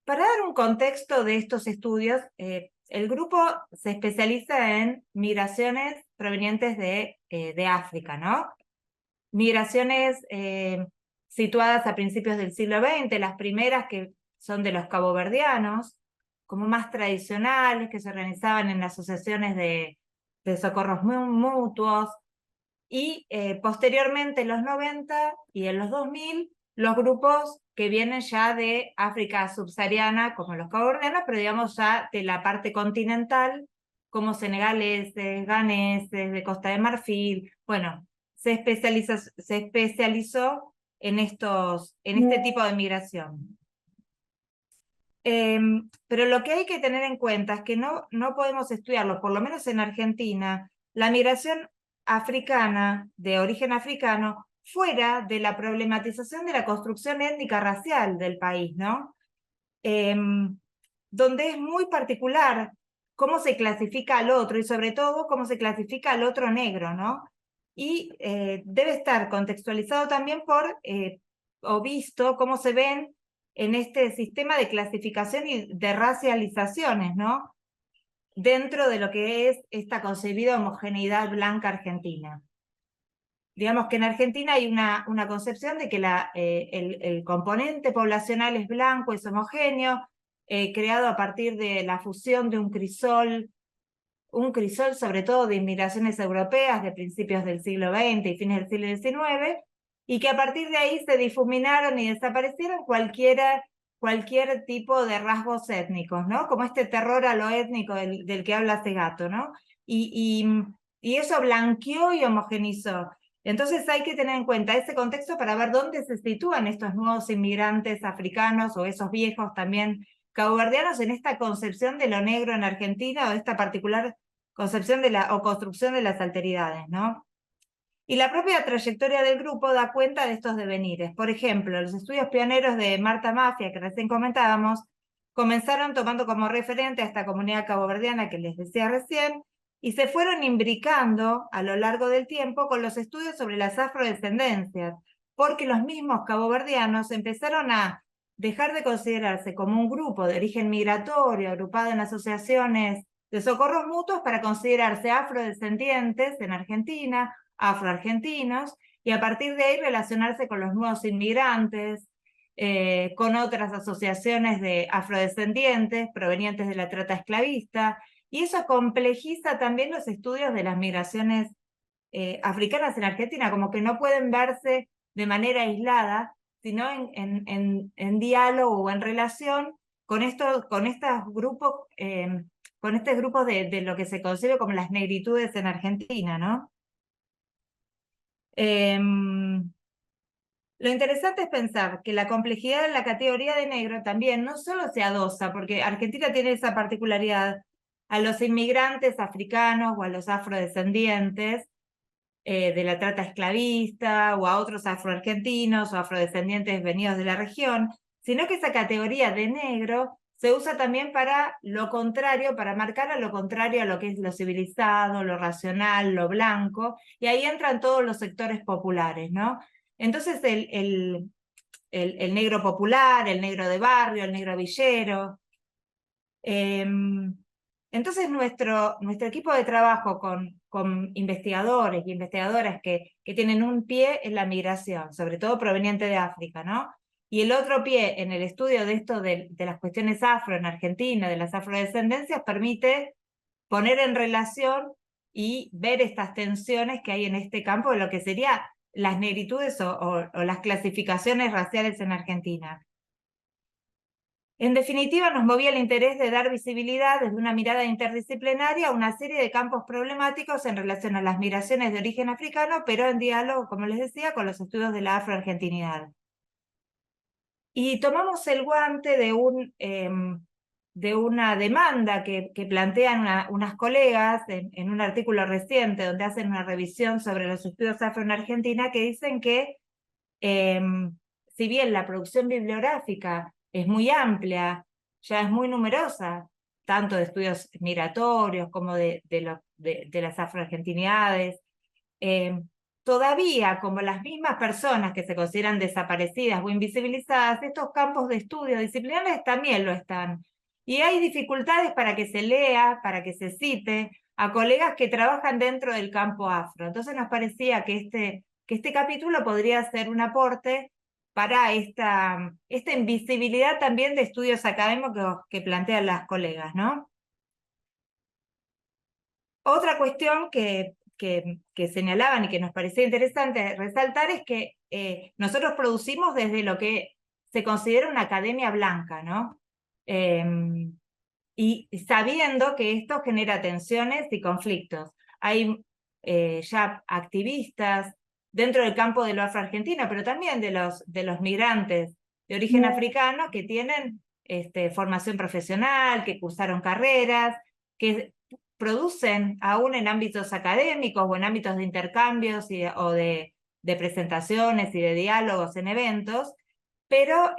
Para dar un contexto de estos estudios, el grupo se especializa en migraciones provenientes de África, ¿no? Migraciones situadas a principios del siglo XX, las primeras que son de los caboverdianos, como más tradicionales, que se organizaban en asociaciones de socorros mutuos, y posteriormente en los 90 y en los 2000, los grupos que vienen ya de África subsahariana, como los caboverdianos, pero digamos ya de la parte continental, como senegaleses, ganeses, de Costa de Marfil, bueno, se especializó en este tipo de migración. Pero lo que hay que tener en cuenta es que no podemos estudiarlo, por lo menos en Argentina, la migración africana, de origen africano, fuera de la problematización de la construcción étnica racial del país, ¿no? Donde es muy particular cómo se clasifica al otro y sobre todo cómo se clasifica al otro negro, ¿no? Y debe estar contextualizado también o visto cómo se ven en este sistema de clasificación y de racializaciones, ¿no? Dentro de lo que es esta concebida homogeneidad blanca argentina. Digamos que en Argentina hay una concepción de que el componente poblacional es blanco, es homogéneo, creado a partir de la fusión de un crisol sobre todo de inmigraciones europeas de principios del siglo XX y fines del siglo XIX, y que a partir de ahí se difuminaron y desaparecieron cualquier tipo de rasgos étnicos, ¿no? Como este terror a lo étnico del que habla Segato, ¿no? Y eso blanqueó y homogenizó. Entonces hay que tener en cuenta ese contexto para ver dónde se sitúan estos nuevos inmigrantes africanos o esos viejos también caboverdianos en esta concepción de lo negro en Argentina o esta particular concepción o construcción de las alteridades, ¿no? Y la propia trayectoria del grupo da cuenta de estos devenires. Por ejemplo, los estudios pioneros de Marta Mafia, que recién comentábamos, comenzaron tomando como referente a esta comunidad caboverdiana que les decía recién, y se fueron imbricando a lo largo del tiempo con los estudios sobre las afrodescendencias, porque los mismos caboverdianos empezaron a dejar de considerarse como un grupo de origen migratorio, agrupado en asociaciones de socorros mutuos, para considerarse afrodescendientes en Argentina, afroargentinos, y a partir de ahí relacionarse con los nuevos inmigrantes, con otras asociaciones de afrodescendientes provenientes de la trata esclavista, y eso complejiza también los estudios de las migraciones africanas en Argentina, como que no pueden verse de manera aislada, sino en diálogo o en relación con estos grupos, con este grupo de lo que se concibe como las negritudes en Argentina, ¿no? Lo interesante es pensar que la complejidad de la categoría de negro también no solo se adosa, porque Argentina tiene esa particularidad, a los inmigrantes africanos o a los afrodescendientes de la trata esclavista o a otros afroargentinos o afrodescendientes venidos de la región, sino que esa categoría de negro se usa también para lo contrario, para marcar a lo contrario a lo que es lo civilizado, lo racional, lo blanco, y ahí entran todos los sectores populares, ¿no? Entonces el negro popular, el negro de barrio, el negro villero. Entonces nuestro equipo de trabajo con investigadores y investigadoras que tienen un pie en la migración, sobre todo proveniente de África, ¿no? Y el otro pie en el estudio de esto de las cuestiones afro en Argentina, de las afrodescendencias, permite poner en relación y ver estas tensiones que hay en este campo de lo que sería las negritudes o las clasificaciones raciales en Argentina. En definitiva, nos movía el interés de dar visibilidad desde una mirada interdisciplinaria a una serie de campos problemáticos en relación a las migraciones de origen africano, pero en diálogo, como les decía, con los estudios de la afroargentinidad. Y tomamos el guante de una demanda que plantean unas colegas en un artículo reciente donde hacen una revisión sobre los estudios afro en Argentina, que dicen que si bien la producción bibliográfica es muy amplia, ya es muy numerosa, tanto de estudios migratorios como de las afroargentinidades, todavía, como las mismas personas que se consideran desaparecidas o invisibilizadas, estos campos de estudio disciplinares también lo están. Y hay dificultades para que se lea, para que se cite a colegas que trabajan dentro del campo afro. Entonces nos parecía que este capítulo podría ser un aporte para esta invisibilidad también de estudios académicos que plantean las colegas, ¿no? Otra cuestión que señalaban y que nos parecía interesante resaltar es que nosotros producimos desde lo que se considera una academia blanca, ¿no? Y sabiendo que esto genera tensiones y conflictos. Hay ya activistas dentro del campo de lo afroargentino, pero también de los migrantes de origen africano que tienen formación profesional, que cursaron carreras, que producen aún en ámbitos académicos o en ámbitos de intercambios o de presentaciones y de diálogos en eventos, pero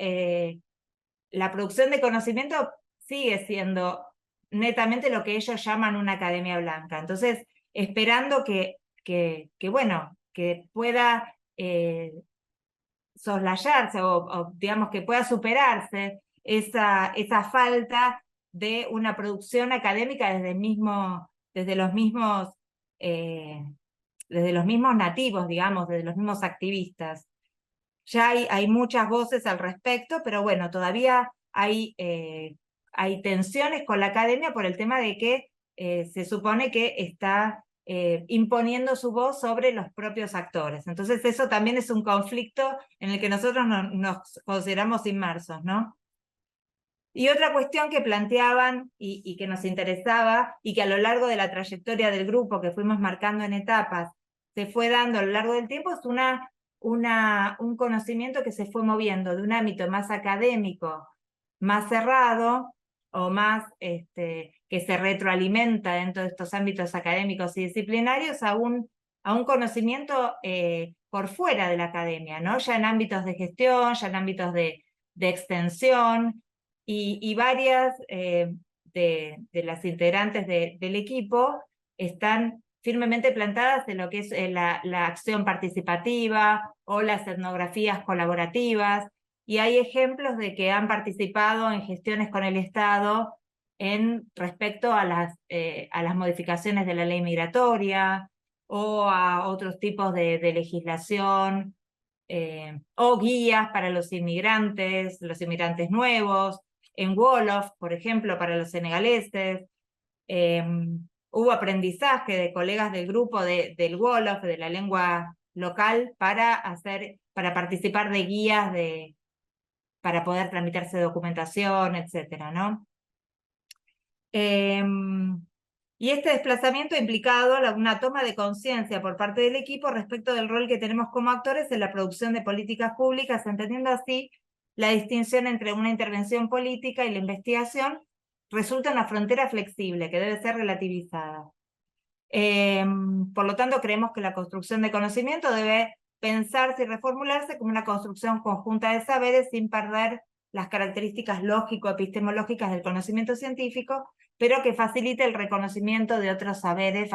la producción de conocimiento sigue siendo netamente lo que ellos llaman una academia blanca. Entonces, esperando que pueda soslayarse o digamos que pueda superarse esa falta de una producción académica desde los mismos nativos, digamos, desde los mismos activistas. Ya hay muchas voces al respecto, pero bueno, todavía hay tensiones con la academia por el tema de que se supone que está imponiendo su voz sobre los propios actores. Entonces eso también es un conflicto en el que nosotros nos consideramos inmersos, ¿no? Y otra cuestión que planteaban y que nos interesaba y que a lo largo de la trayectoria del grupo que fuimos marcando en etapas se fue dando a lo largo del tiempo es un conocimiento que se fue moviendo de un ámbito más académico, más cerrado o más que se retroalimenta dentro de estos ámbitos académicos y disciplinarios a un conocimiento por fuera de la academia, ¿no? Ya en ámbitos de gestión, ya en ámbitos de extensión, y varias de las integrantes del equipo están firmemente plantadas en lo que es la acción participativa o las etnografías colaborativas, y hay ejemplos de que han participado en gestiones con el Estado respecto a las modificaciones de la ley migratoria o a otros tipos de legislación, o guías para los inmigrantes nuevos, en Wolof, por ejemplo, para los senegaleses. Hubo aprendizaje de colegas del grupo del Wolof, de la lengua local, para participar de guías para poder tramitarse documentación, etcétera, ¿no? Y este desplazamiento ha implicado una toma de conciencia por parte del equipo respecto del rol que tenemos como actores en la producción de políticas públicas, entendiendo así la distinción entre una intervención política y la investigación resulta una frontera flexible que debe ser relativizada. Por lo tanto, creemos que la construcción de conocimiento debe pensarse y reformularse como una construcción conjunta de saberes sin perder las características lógico-epistemológicas del conocimiento científico, pero que facilite el reconocimiento de otros saberes,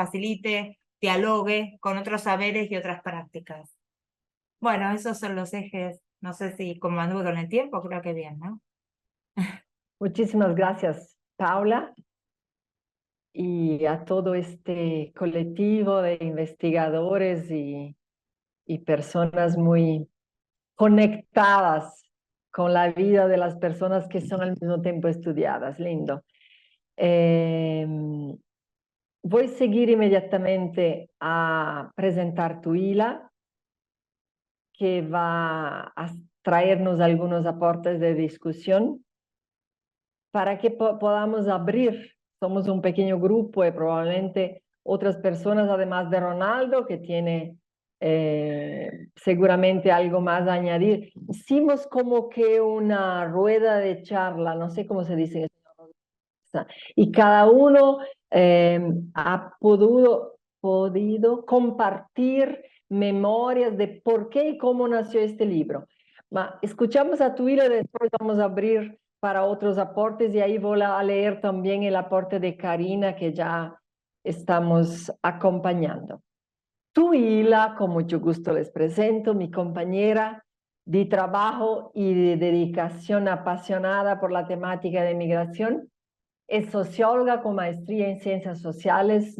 dialogue con otros saberes y otras prácticas. Bueno, esos son los ejes. No sé si como anduve con el tiempo, creo que bien, ¿no? Muchísimas gracias, Paula, y a todo este colectivo de investigadores y personas muy conectadas con la vida de las personas que son al mismo tiempo estudiadas. Lindo. Voy a seguir inmediatamente a presentar tu ILA. que va a traernos algunos aportes de discusión para que podamos abrir. Somos un pequeño grupo y probablemente otras personas, además de Ronaldo, que tiene seguramente algo más a añadir. Hicimos como que una rueda de charla, no sé cómo se dice, y cada uno ha podido compartir memorias de por qué y cómo nació este libro. Escuchamos a Tuila y después vamos a abrir para otros aportes y ahí voy a leer también el aporte de Karina que ya estamos acompañando. Tuila, con mucho gusto les presento, mi compañera de trabajo y de dedicación apasionada por la temática de migración. Es socióloga con maestría en Ciencias Sociales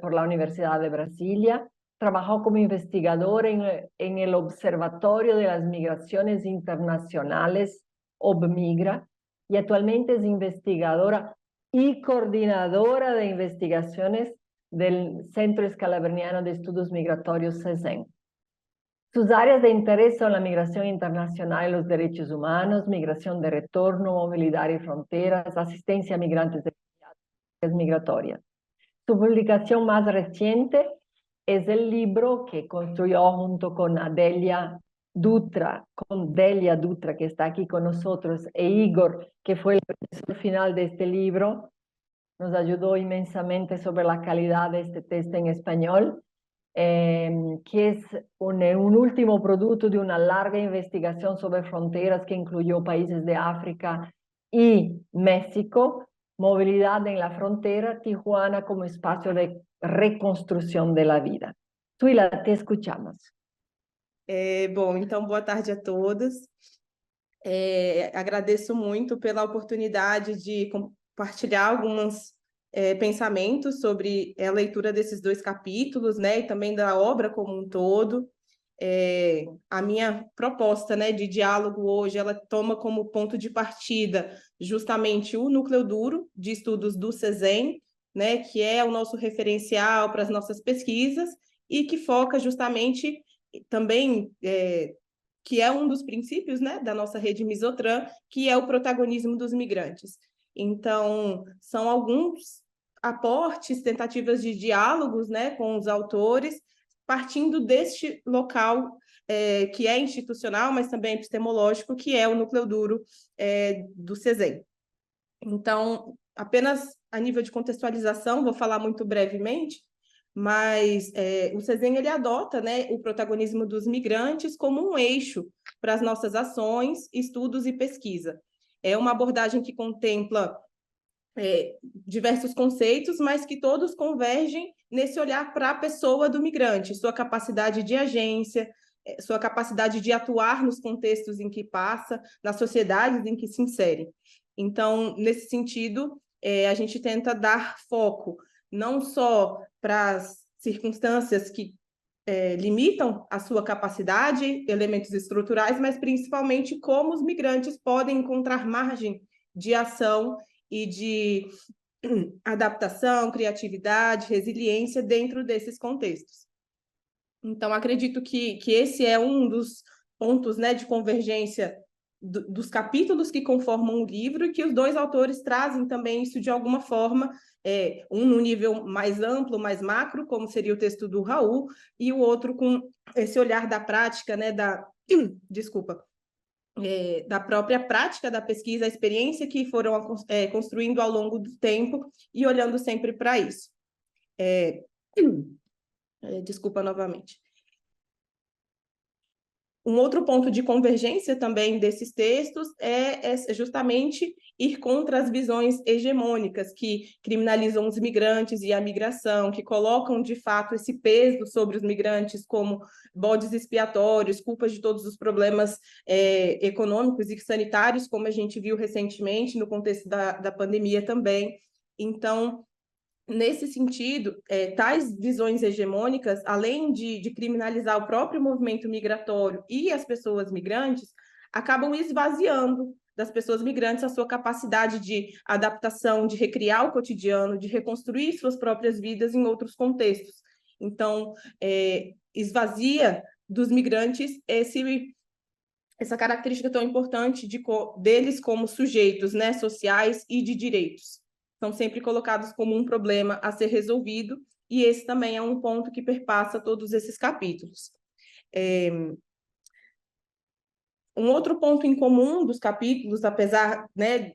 por la Universidad de Brasilia. Trabajó como investigadora en el Observatorio de las Migraciones Internacionales, OBMIGRA, y actualmente es investigadora y coordinadora de investigaciones del Centro Escalabriniano de Estudios Migratorios, CESEM. Sus áreas de interés son la migración internacional y los derechos humanos, migración de retorno, movilidad y fronteras, asistencia a migrantes migratorias. Su publicación más reciente es el libro que construyó junto con Delia Dutra, que está aquí con nosotros, e Igor, que fue el profesor final de este libro, nos ayudó inmensamente sobre la calidad de este texto en español. Que es un último producto de una larga investigación sobre fronteras que incluyó países de África y México, movilidad en la frontera, Tijuana como espacio de reconstrução da vida. Tuila, te escuchamos. Bom, então boa tarde a todos. Agradeço muito pela oportunidade de compartilhar alguns pensamentos sobre a leitura desses 2 capítulos, né, e também da obra como um todo. A minha proposta, né, de diálogo hoje, ela toma como ponto de partida justamente o núcleo duro de estudos do CESEM, né, que é o nosso referencial para as nossas pesquisas e que foca justamente também, que é um dos princípios, né, da nossa rede Misotran, que é o protagonismo dos migrantes. Então, são alguns aportes, tentativas de diálogos, né, com os autores, partindo deste local que é institucional, mas também epistemológico, que é o núcleo duro do CESEM. Então, apenas a nível de contextualização, vou falar muito brevemente, mas o CESEM ele adota, né, o protagonismo dos migrantes como um eixo para as nossas ações, estudos e pesquisa. É uma abordagem que contempla diversos conceitos, mas que todos convergem nesse olhar para a pessoa do migrante, sua capacidade de agência, sua capacidade de atuar nos contextos em que passa, nas sociedades em que se insere. Então, nesse sentido, a gente tenta dar foco não só para as circunstâncias que limitam a sua capacidade, elementos estruturais, mas principalmente como os migrantes podem encontrar margem de ação e de adaptação, criatividade, resiliência dentro desses contextos. Então, acredito que esse é um dos pontos, né, de convergência dos capítulos que conformam o livro e que os 2 autores trazem também isso de alguma forma, um no nível mais amplo, mais macro, como seria o texto do Raul, e o outro com esse olhar da prática, né, da própria prática da pesquisa, a experiência que foram construindo ao longo do tempo e olhando sempre para isso. Desculpa novamente. Um outro ponto de convergência também desses textos é justamente ir contra as visões hegemônicas que criminalizam os migrantes e a migração, que colocam, de fato, esse peso sobre os migrantes como bodes expiatórios, culpas de todos os problemas econômicos e sanitários, como a gente viu recentemente no contexto da pandemia também. Então, nesse sentido, tais visões hegemônicas, além de criminalizar o próprio movimento migratório e as pessoas migrantes, acabam esvaziando das pessoas migrantes a sua capacidade de adaptação, de recriar o cotidiano, de reconstruir suas próprias vidas em outros contextos. Então, esvazia dos migrantes essa característica tão importante deles como sujeitos, né, sociais e de direitos. São sempre colocados como um problema a ser resolvido, e esse também é um ponto que perpassa todos esses capítulos. Um outro ponto em comum dos capítulos, apesar, né,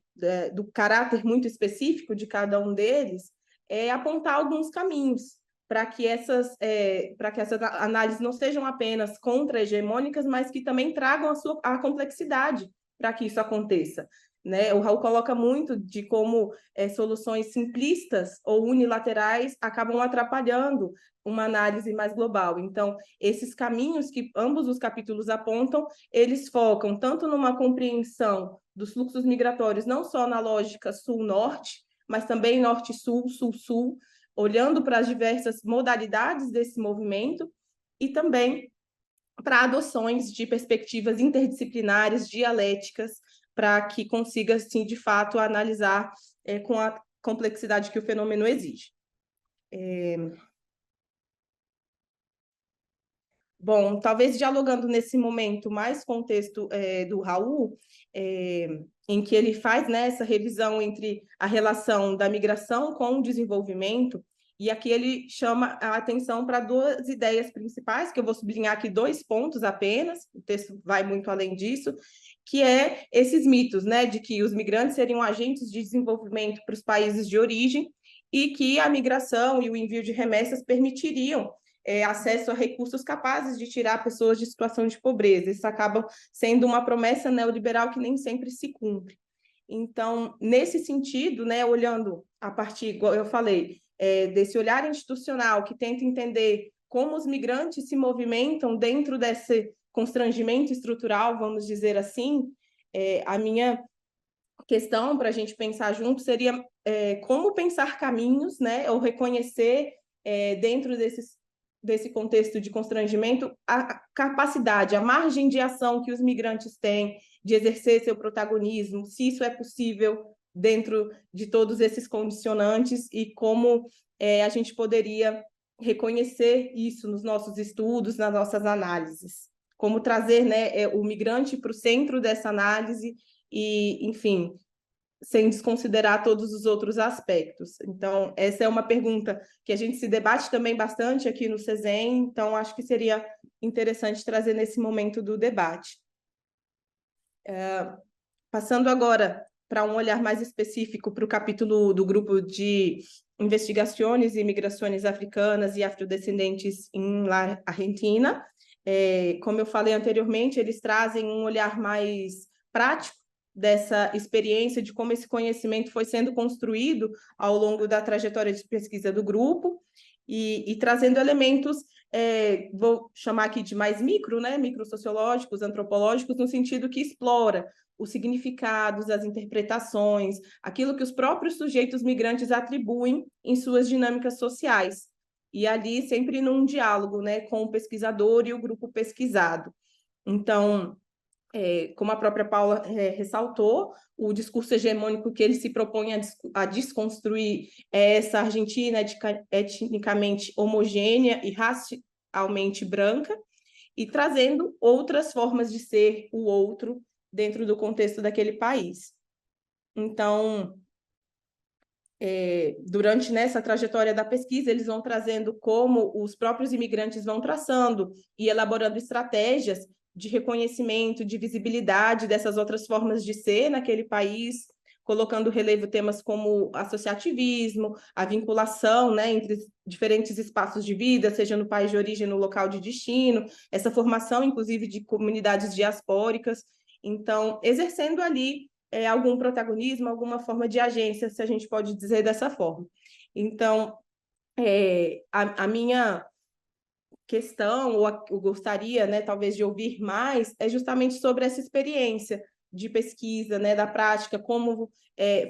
do caráter muito específico de cada um deles, é apontar alguns caminhos para que essas análises não sejam apenas contra-hegemônicas, mas que também tragam a complexidade para que isso aconteça. Né? O Raul coloca muito de como soluções simplistas ou unilaterais acabam atrapalhando uma análise mais global. Então, esses caminhos que ambos os capítulos apontam, eles focam tanto numa compreensão dos fluxos migratórios, não só na lógica sul-norte, mas também norte-sul, sul-sul, olhando para as diversas modalidades desse movimento e também para adoções de perspectivas interdisciplinares, dialéticas, para que consiga, assim, de fato, analisar com a complexidade que o fenômeno exige. Bom, talvez dialogando nesse momento mais com o texto do Raul, em que ele faz, né, essa revisão entre a relação da migração com o desenvolvimento, e aqui ele chama a atenção para duas ideias principais, que eu vou sublinhar aqui 2 pontos apenas, o texto vai muito além disso, que é esses mitos, né, de que os migrantes seriam agentes de desenvolvimento para os países de origem e que a migração e o envio de remessas permitiriam acesso a recursos capazes de tirar pessoas de situação de pobreza. Isso acaba sendo uma promessa neoliberal que nem sempre se cumpre. Então, nesse sentido, né, olhando a partir, igual eu falei, desse olhar institucional que tenta entender como os migrantes se movimentam dentro desse constrangimento estrutural, vamos dizer assim, a minha questão para a gente pensar junto seria como pensar caminhos, né, ou reconhecer dentro desse contexto de constrangimento a capacidade, a margem de ação que os migrantes têm de exercer seu protagonismo, se isso é possível dentro de todos esses condicionantes e como a gente poderia reconhecer isso nos nossos estudos, nas nossas análises. Como trazer, né, o migrante para o centro dessa análise e, enfim, sem desconsiderar todos os outros aspectos. Então, essa é uma pergunta que a gente se debate também bastante aqui no CESEM, então acho que seria interessante trazer nesse momento do debate. Passando agora para um olhar mais específico para o capítulo do grupo de investigações e migrações africanas e afrodescendentes em La Argentina. Como eu falei anteriormente, eles trazem um olhar mais prático dessa experiência, de como esse conhecimento foi sendo construído ao longo da trajetória de pesquisa do grupo, e trazendo elementos, vou chamar aqui de mais micro, né, microsociológicos, antropológicos, no sentido que explora os significados, as interpretações, aquilo que os próprios sujeitos migrantes atribuem em suas dinâmicas sociais. E ali sempre num diálogo, né, com o pesquisador e o grupo pesquisado. Então, como a própria Paula ressaltou, o discurso hegemônico que ele se propõe a desconstruir é essa Argentina etnicamente homogênea e racialmente branca, e trazendo outras formas de ser o outro dentro do contexto daquele país. Então, durante essa trajetória da pesquisa, eles vão trazendo como os próprios imigrantes vão traçando e elaborando estratégias de reconhecimento, de visibilidade dessas outras formas de ser naquele país, colocando relevo temas como associativismo, a vinculação, né, entre diferentes espaços de vida, seja no país de origem, no local de destino, essa formação, inclusive, de comunidades diaspóricas. Então, exercendo ali algum protagonismo, alguma forma de agência, se a gente pode dizer dessa forma. Então, a minha questão, ou eu gostaria, né, talvez, de ouvir mais, é justamente sobre essa experiência de pesquisa, né, da prática, como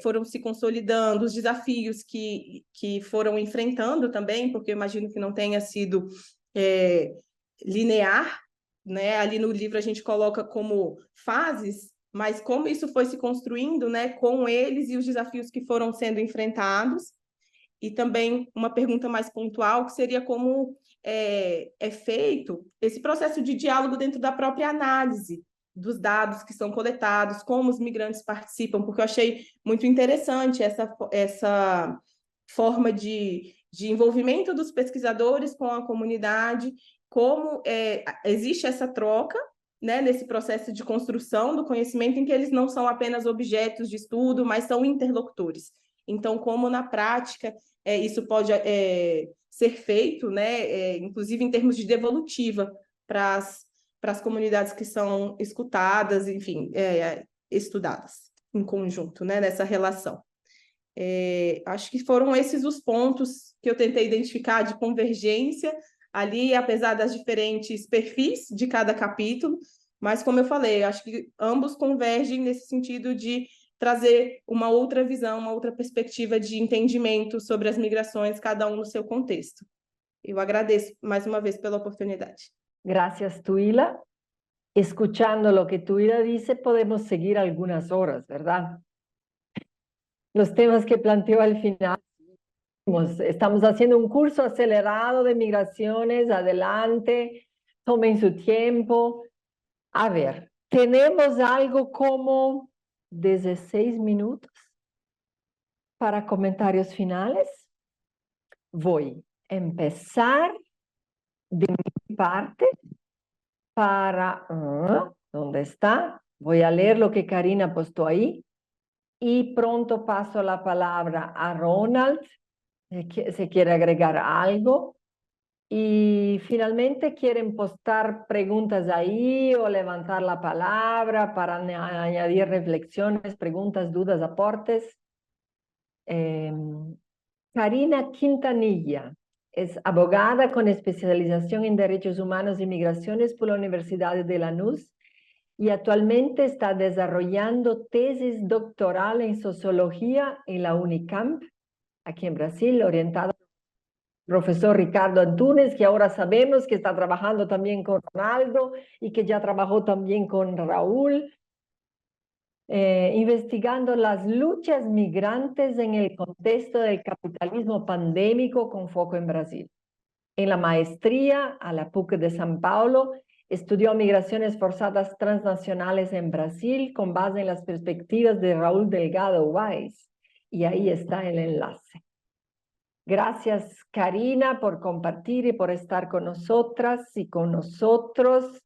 foram se consolidando, os desafios que foram enfrentando também, porque eu imagino que não tenha sido linear, né? Ali no livro a gente coloca como fases, mas como isso foi se construindo, né, com eles e os desafios que foram sendo enfrentados. E também uma pergunta mais pontual, que seria como é feito esse processo de diálogo dentro da própria análise dos dados que são coletados, como os migrantes participam, porque eu achei muito interessante essa forma de envolvimento dos pesquisadores com a comunidade, como existe essa troca, né, nesse processo de construção do conhecimento, em que eles não são apenas objetos de estudo, mas são interlocutores. Então, como na prática isso pode ser feito, né, inclusive em termos de devolutiva para as comunidades que são escutadas, enfim, estudadas em conjunto, né, nessa relação. Acho que foram esses os pontos que eu tentei identificar de convergência ali, apesar das diferentes perfis de cada capítulo, mas como eu falei, acho que ambos convergem nesse sentido de trazer uma outra visão, uma outra perspectiva de entendimento sobre as migrações, cada um no seu contexto. Eu agradeço mais uma vez pela oportunidade. Gracias, Tuila. Escuchando lo que Tuila dice, podemos seguir algunas horas, ¿verdad? Los temas que planteó al final. Estamos haciendo un curso acelerado de migraciones, adelante, tomen su tiempo. A ver, tenemos algo como 16 minutos para comentarios finales. Voy a empezar de mi parte para... ¿dónde está? Voy a leer lo que Karina puesto ahí y pronto paso la palabra a Ronald, si quiere agregar algo. Y finalmente quieren postar preguntas ahí o levantar la palabra para añadir reflexiones, preguntas, dudas, aportes. Karina Quintanilla es abogada con especialización en Derechos Humanos y Migraciones por la Universidad de Lanús y actualmente está desarrollando tesis doctoral en Sociología en la Unicamp, aquí en Brasil, orientada profesor Ricardo Antunes, que ahora sabemos que está trabajando también con Ronaldo y que ya trabajó también con Raúl, investigando las luchas migrantes en el contexto del capitalismo pandémico con foco en Brasil. En la maestría a la PUC de São Paulo, estudió migraciones forzadas transnacionales en Brasil con base en las perspectivas de Raúl Delgado Weiss. Y ahí está el enlace. Gracias, Karina, por compartir y por estar con nosotras y con nosotros.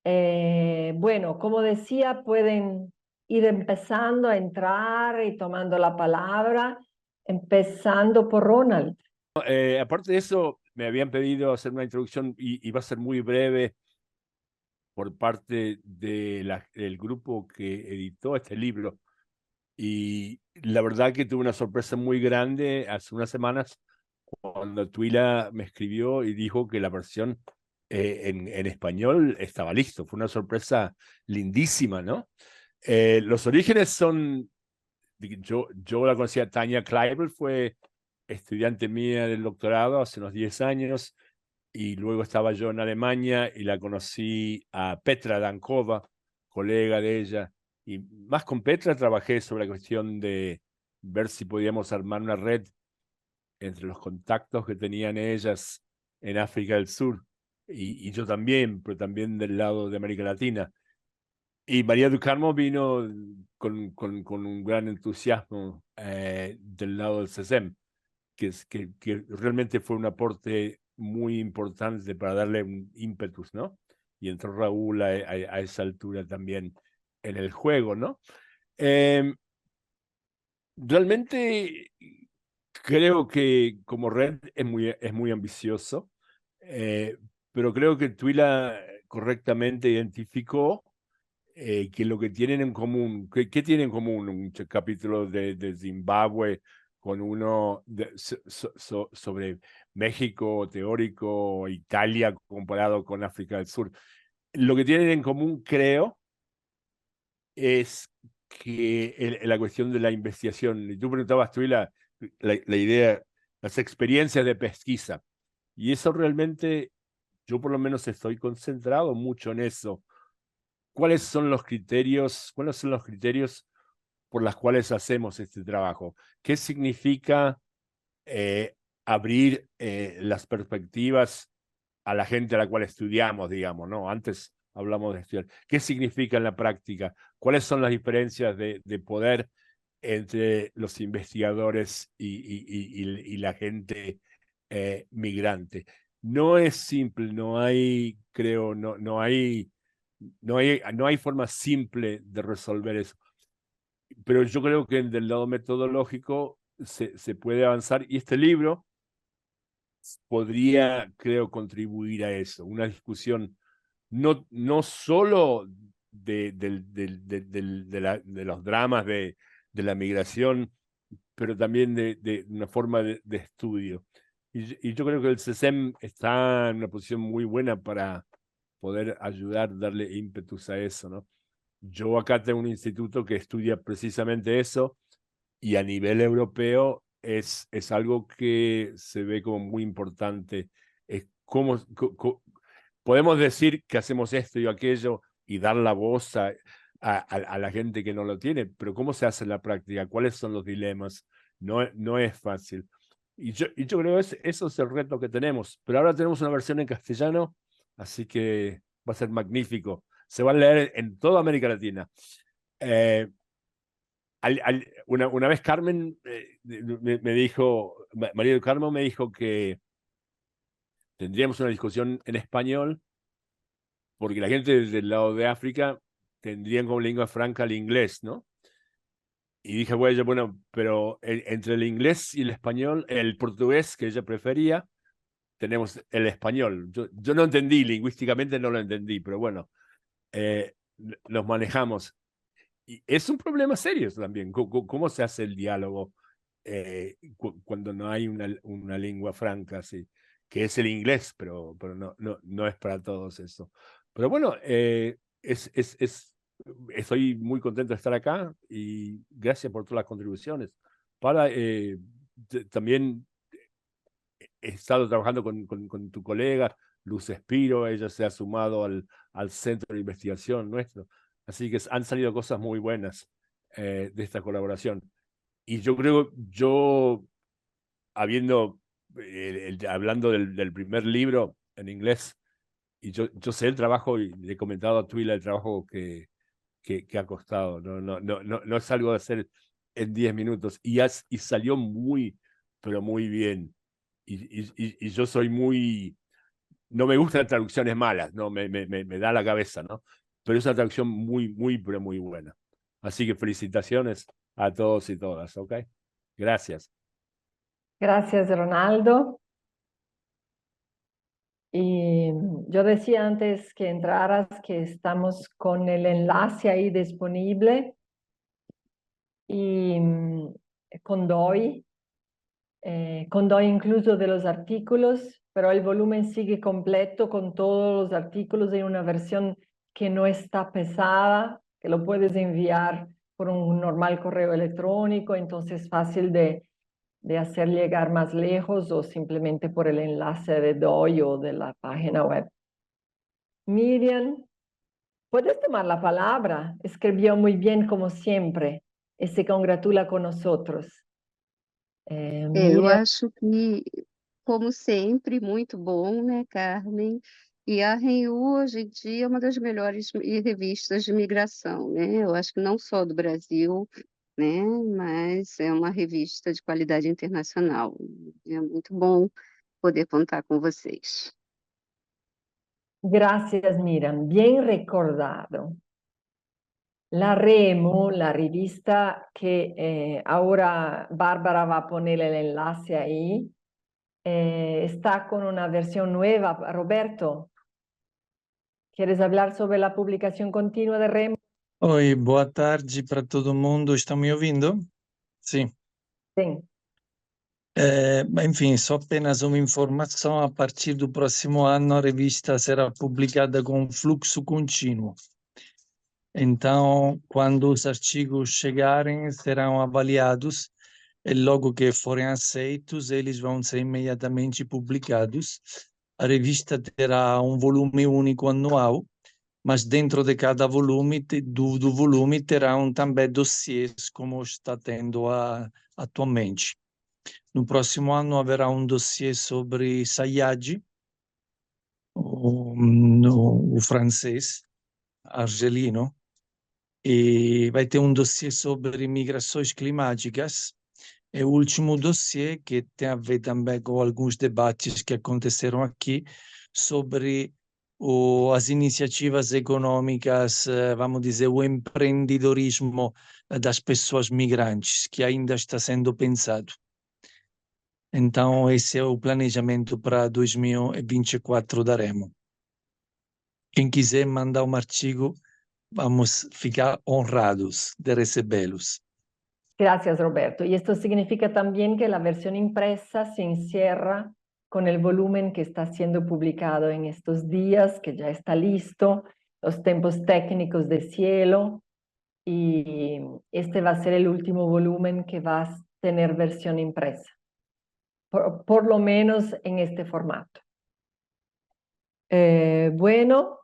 Bueno, como decía, pueden ir empezando a entrar y tomando la palabra, empezando por Ronald. Aparte de eso, me habían pedido hacer una introducción y va a ser muy breve por parte del grupo que editó este libro. Y la verdad que tuve una sorpresa muy grande hace unas semanas cuando Tuila me escribió y dijo que la versión en español estaba listo. Fue una sorpresa lindísima, ¿no? Los orígenes son... Yo la conocía, Tanja Kleibel fue estudiante mía del doctorado hace unos 10 años y luego estaba yo en Alemania y la conocí a Petra Dankova, colega de ella. Y más con Petra trabajé sobre la cuestión de ver si podíamos armar una red entre los contactos que tenían ellas en África del Sur y yo también, pero también del lado de América Latina. Y María du Carmo vino con un gran entusiasmo del lado del CESEM, que realmente fue un aporte muy importante para darle un ímpetus, ¿no? Y entró Raúl a esa altura también en el juego, ¿no? Realmente creo que como red es muy ambicioso, pero creo que Tuila correctamente identificó que lo que tienen en común, ¿qué tienen en común un capítulo de Zimbabue con uno sobre México teórico, Italia comparado con África del Sur? Lo que tienen en común, creo, es que la cuestión de la investigación. Y tú preguntabas, Tuila, la idea, las experiencias de pesquisa. Y eso realmente, yo por lo menos estoy concentrado mucho en eso. ¿Cuáles son los criterios por los cuales hacemos este trabajo? ¿Qué significa abrir las perspectivas a la gente a la cual estudiamos, digamos, ¿no? Antes hablamos de estudiar. ¿Qué significa en la práctica? ¿Cuáles son las diferencias de poder entre los investigadores y la gente migrante? No es simple, no hay, creo, no hay forma simple de resolver eso. Pero yo creo que del lado metodológico se puede avanzar, y este libro podría, creo, contribuir a eso, una discusión no solo de los dramas de la migración, pero también de una forma de estudio. Y yo creo que el CESEM está en una posición muy buena para poder ayudar, darle ímpetus a eso, ¿no? Yo acá tengo un instituto que estudia precisamente eso, y a nivel europeo es algo que se ve como muy importante. Es podemos decir que hacemos esto y aquello y dar la voz a la gente que no lo tiene, pero ¿cómo se hace en la práctica? ¿Cuáles son los dilemas? No es fácil. Y yo creo que eso es el reto que tenemos. Pero ahora tenemos una versión en castellano, así que va a ser magnífico. Se va a leer en toda América Latina. Una vez Carmen me dijo, María del Carmo me dijo que tendríamos una discusión en español, porque la gente del lado de África tendrían como lengua franca el inglés, ¿no? Y dije, bueno, pero entre el inglés y el español, el portugués que ella prefería, tenemos el español. Yo no entendí, lingüísticamente no lo entendí, pero bueno, los manejamos. Y es un problema serio también. ¿Cómo se hace el diálogo cuando no hay una lengua franca, así, que es el inglés, pero no es para todos eso? Pero bueno, estoy muy contento de estar acá, y gracias por todas las contribuciones. También he estado trabajando con tu colega Luz Espiro. Ella se ha sumado al centro de investigación nuestro. Así que han salido cosas muy buenas de esta colaboración. Y yo creo, hablando del primer libro en inglés, y yo sé el trabajo, y le he comentado a Twila el trabajo que ha costado. No es algo de hacer en 10 minutos, y salió muy, pero muy bien. Y yo soy muy... No me gustan traducciones malas, no me da la cabeza, ¿no? Pero es una traducción muy, pero muy buena. Así que felicitaciones a todos y todas, ¿ok? Gracias. Gracias, Ronaldo. Y yo decía antes que entraras que estamos con el enlace ahí disponible, y con DOI incluso de los artículos, pero el volumen sigue completo con todos los artículos en una versión que no está pesada, que lo puedes enviar por un normal correo electrónico, entonces fácil de hacer llegar más lejos, o simplemente por el enlace de DOI o de la página web. Miriam, puedes tomar la palabra. Escribió muy bien como siempre y se congratula con nosotros. Eu Miriam, acho que, como sempre, muito bom, né, Carmen? E a RenU, hoje em dia, é uma das melhores revistas de migração, né? Eu acho que não só do Brasil, né, mas é uma revista de qualidade internacional. É muito bom poder contar com vocês. gracias, Miriam. Bien recordado. La Remo, la revista que ahora Bárbara va a poner el enlace ahí, está con una versión nueva. Roberto, ¿quieres hablar sobre la publicación continua de Remo? Oi, boa tarde para todo mundo. Estão me ouvindo? Sim. Sí. Enfim, só apenas uma informação: a partir do próximo ano a revista será publicada com fluxo contínuo. Então, quando os artigos chegarem, serão avaliados, e logo que forem aceitos, eles vão ser imediatamente publicados. A revista terá um volume único anual, mas dentro de cada volume, do volume, terão também dossiês, como está tendo atualmente. No próximo ano haverá um dossiê sobre Sayadji, o francês argelino, e vai ter um dossiê sobre migrações climáticas. É o último dossiê que tem a ver também com alguns debates que aconteceram aqui sobre as iniciativas econômicas, vamos dizer, o empreendedorismo das pessoas migrantes, que ainda está sendo pensado. Então, esse é o planejamento para 2024 da Remo. Quem quiser mandar um artigo, vamos ficar honrados de recebê-los. Gracias, Roberto. Y esto significa también que la versión impresa se encierra con el volumen que está siendo publicado en estos días, que ya está listo, los tiempos técnicos de cielo, y este va a ser el último volumen que va a tener versión impresa, por lo menos en este formato. Bueno,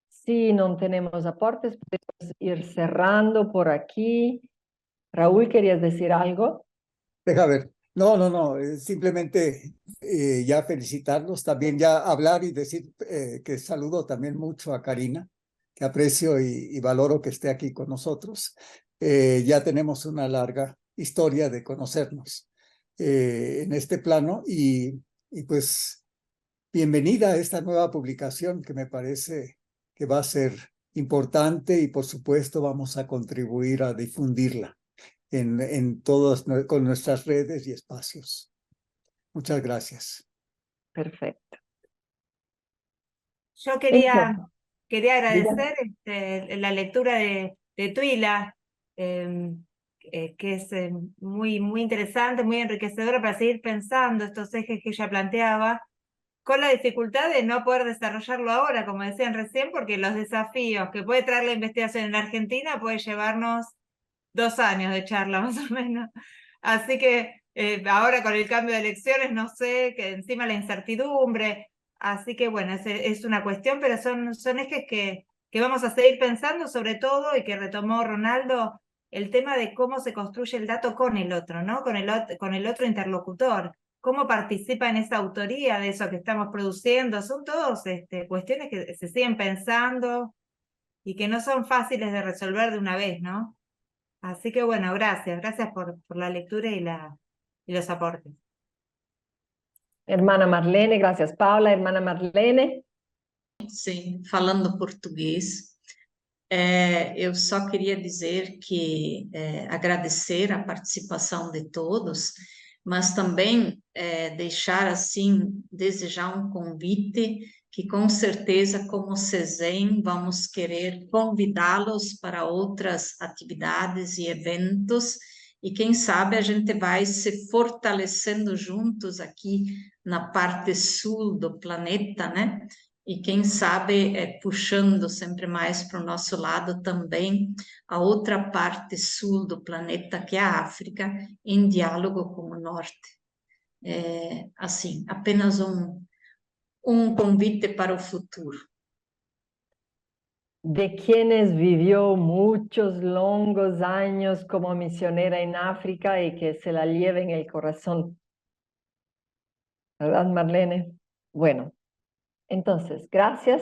si no tenemos aportes, podemos ir cerrando por aquí. Raúl, ¿querías decir algo? Deja ver. No, simplemente ya felicitarlos, también ya hablar y decir que saludo también mucho a Karina, que aprecio y valoro que esté aquí con nosotros. Ya tenemos una larga historia de conocernos en este plano y pues bienvenida a esta nueva publicación que me parece que va a ser importante y por supuesto vamos a contribuir a difundirla en todas con nuestras redes y espacios. Muchas gracias. Perfecto. Yo quería agradecer la lectura de Tuila, que es muy, muy interesante, muy enriquecedora para seguir pensando estos ejes que ella planteaba, con la dificultad de no poder desarrollarlo ahora, como decían recién, porque los desafíos que puede traer la investigación en Argentina puede llevarnos 2 años de charla más o menos. Así que ahora con el cambio de elecciones, no sé, que encima la incertidumbre. Así que bueno, es una cuestión, pero son ejes que vamos a seguir pensando sobre todo y que retomó Ronaldo, el tema de cómo se construye el dato con el otro, ¿no? Con el otro interlocutor. Cómo participa en esa autoría de eso que estamos produciendo. Son todos cuestiones que se siguen pensando y que no son fáciles de resolver de una vez, ¿no? Así que bueno, gracias por la lectura y los aportes. Hermana Marlene, gracias Paula. Hermana Marlene. Sim, falando português, eu só queria dizer que agradecer a participação de todos, mas também deixar assim, desejar um convite que com certeza como CESEM vamos querer convidá-los para outras atividades e eventos e quem sabe a gente vai se fortalecendo juntos aqui na parte sul do planeta, né? E quem sabe puxando sempre mais para o nosso lado também a outra parte sul do planeta, que é a África, em diálogo com o norte. Assim, apenas um convite para o futuro. De quienes vivió muchos longos años como misionera en África y que se la lleve en el corazón. ¿Verdad, Marlene? Bueno, entonces, gracias.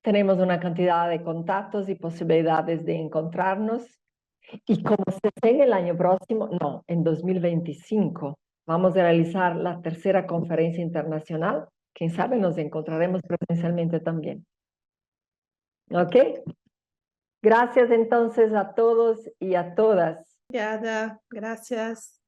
Tenemos una cantidad de contactos y posibilidades de encontrarnos. Y como se en el año próximo, no, en 2025, vamos a realizar la tercera conferencia internacional. Quién sabe, nos encontraremos presencialmente también. ¿Ok? Gracias entonces a todos y a todas. Obrigada, gracias.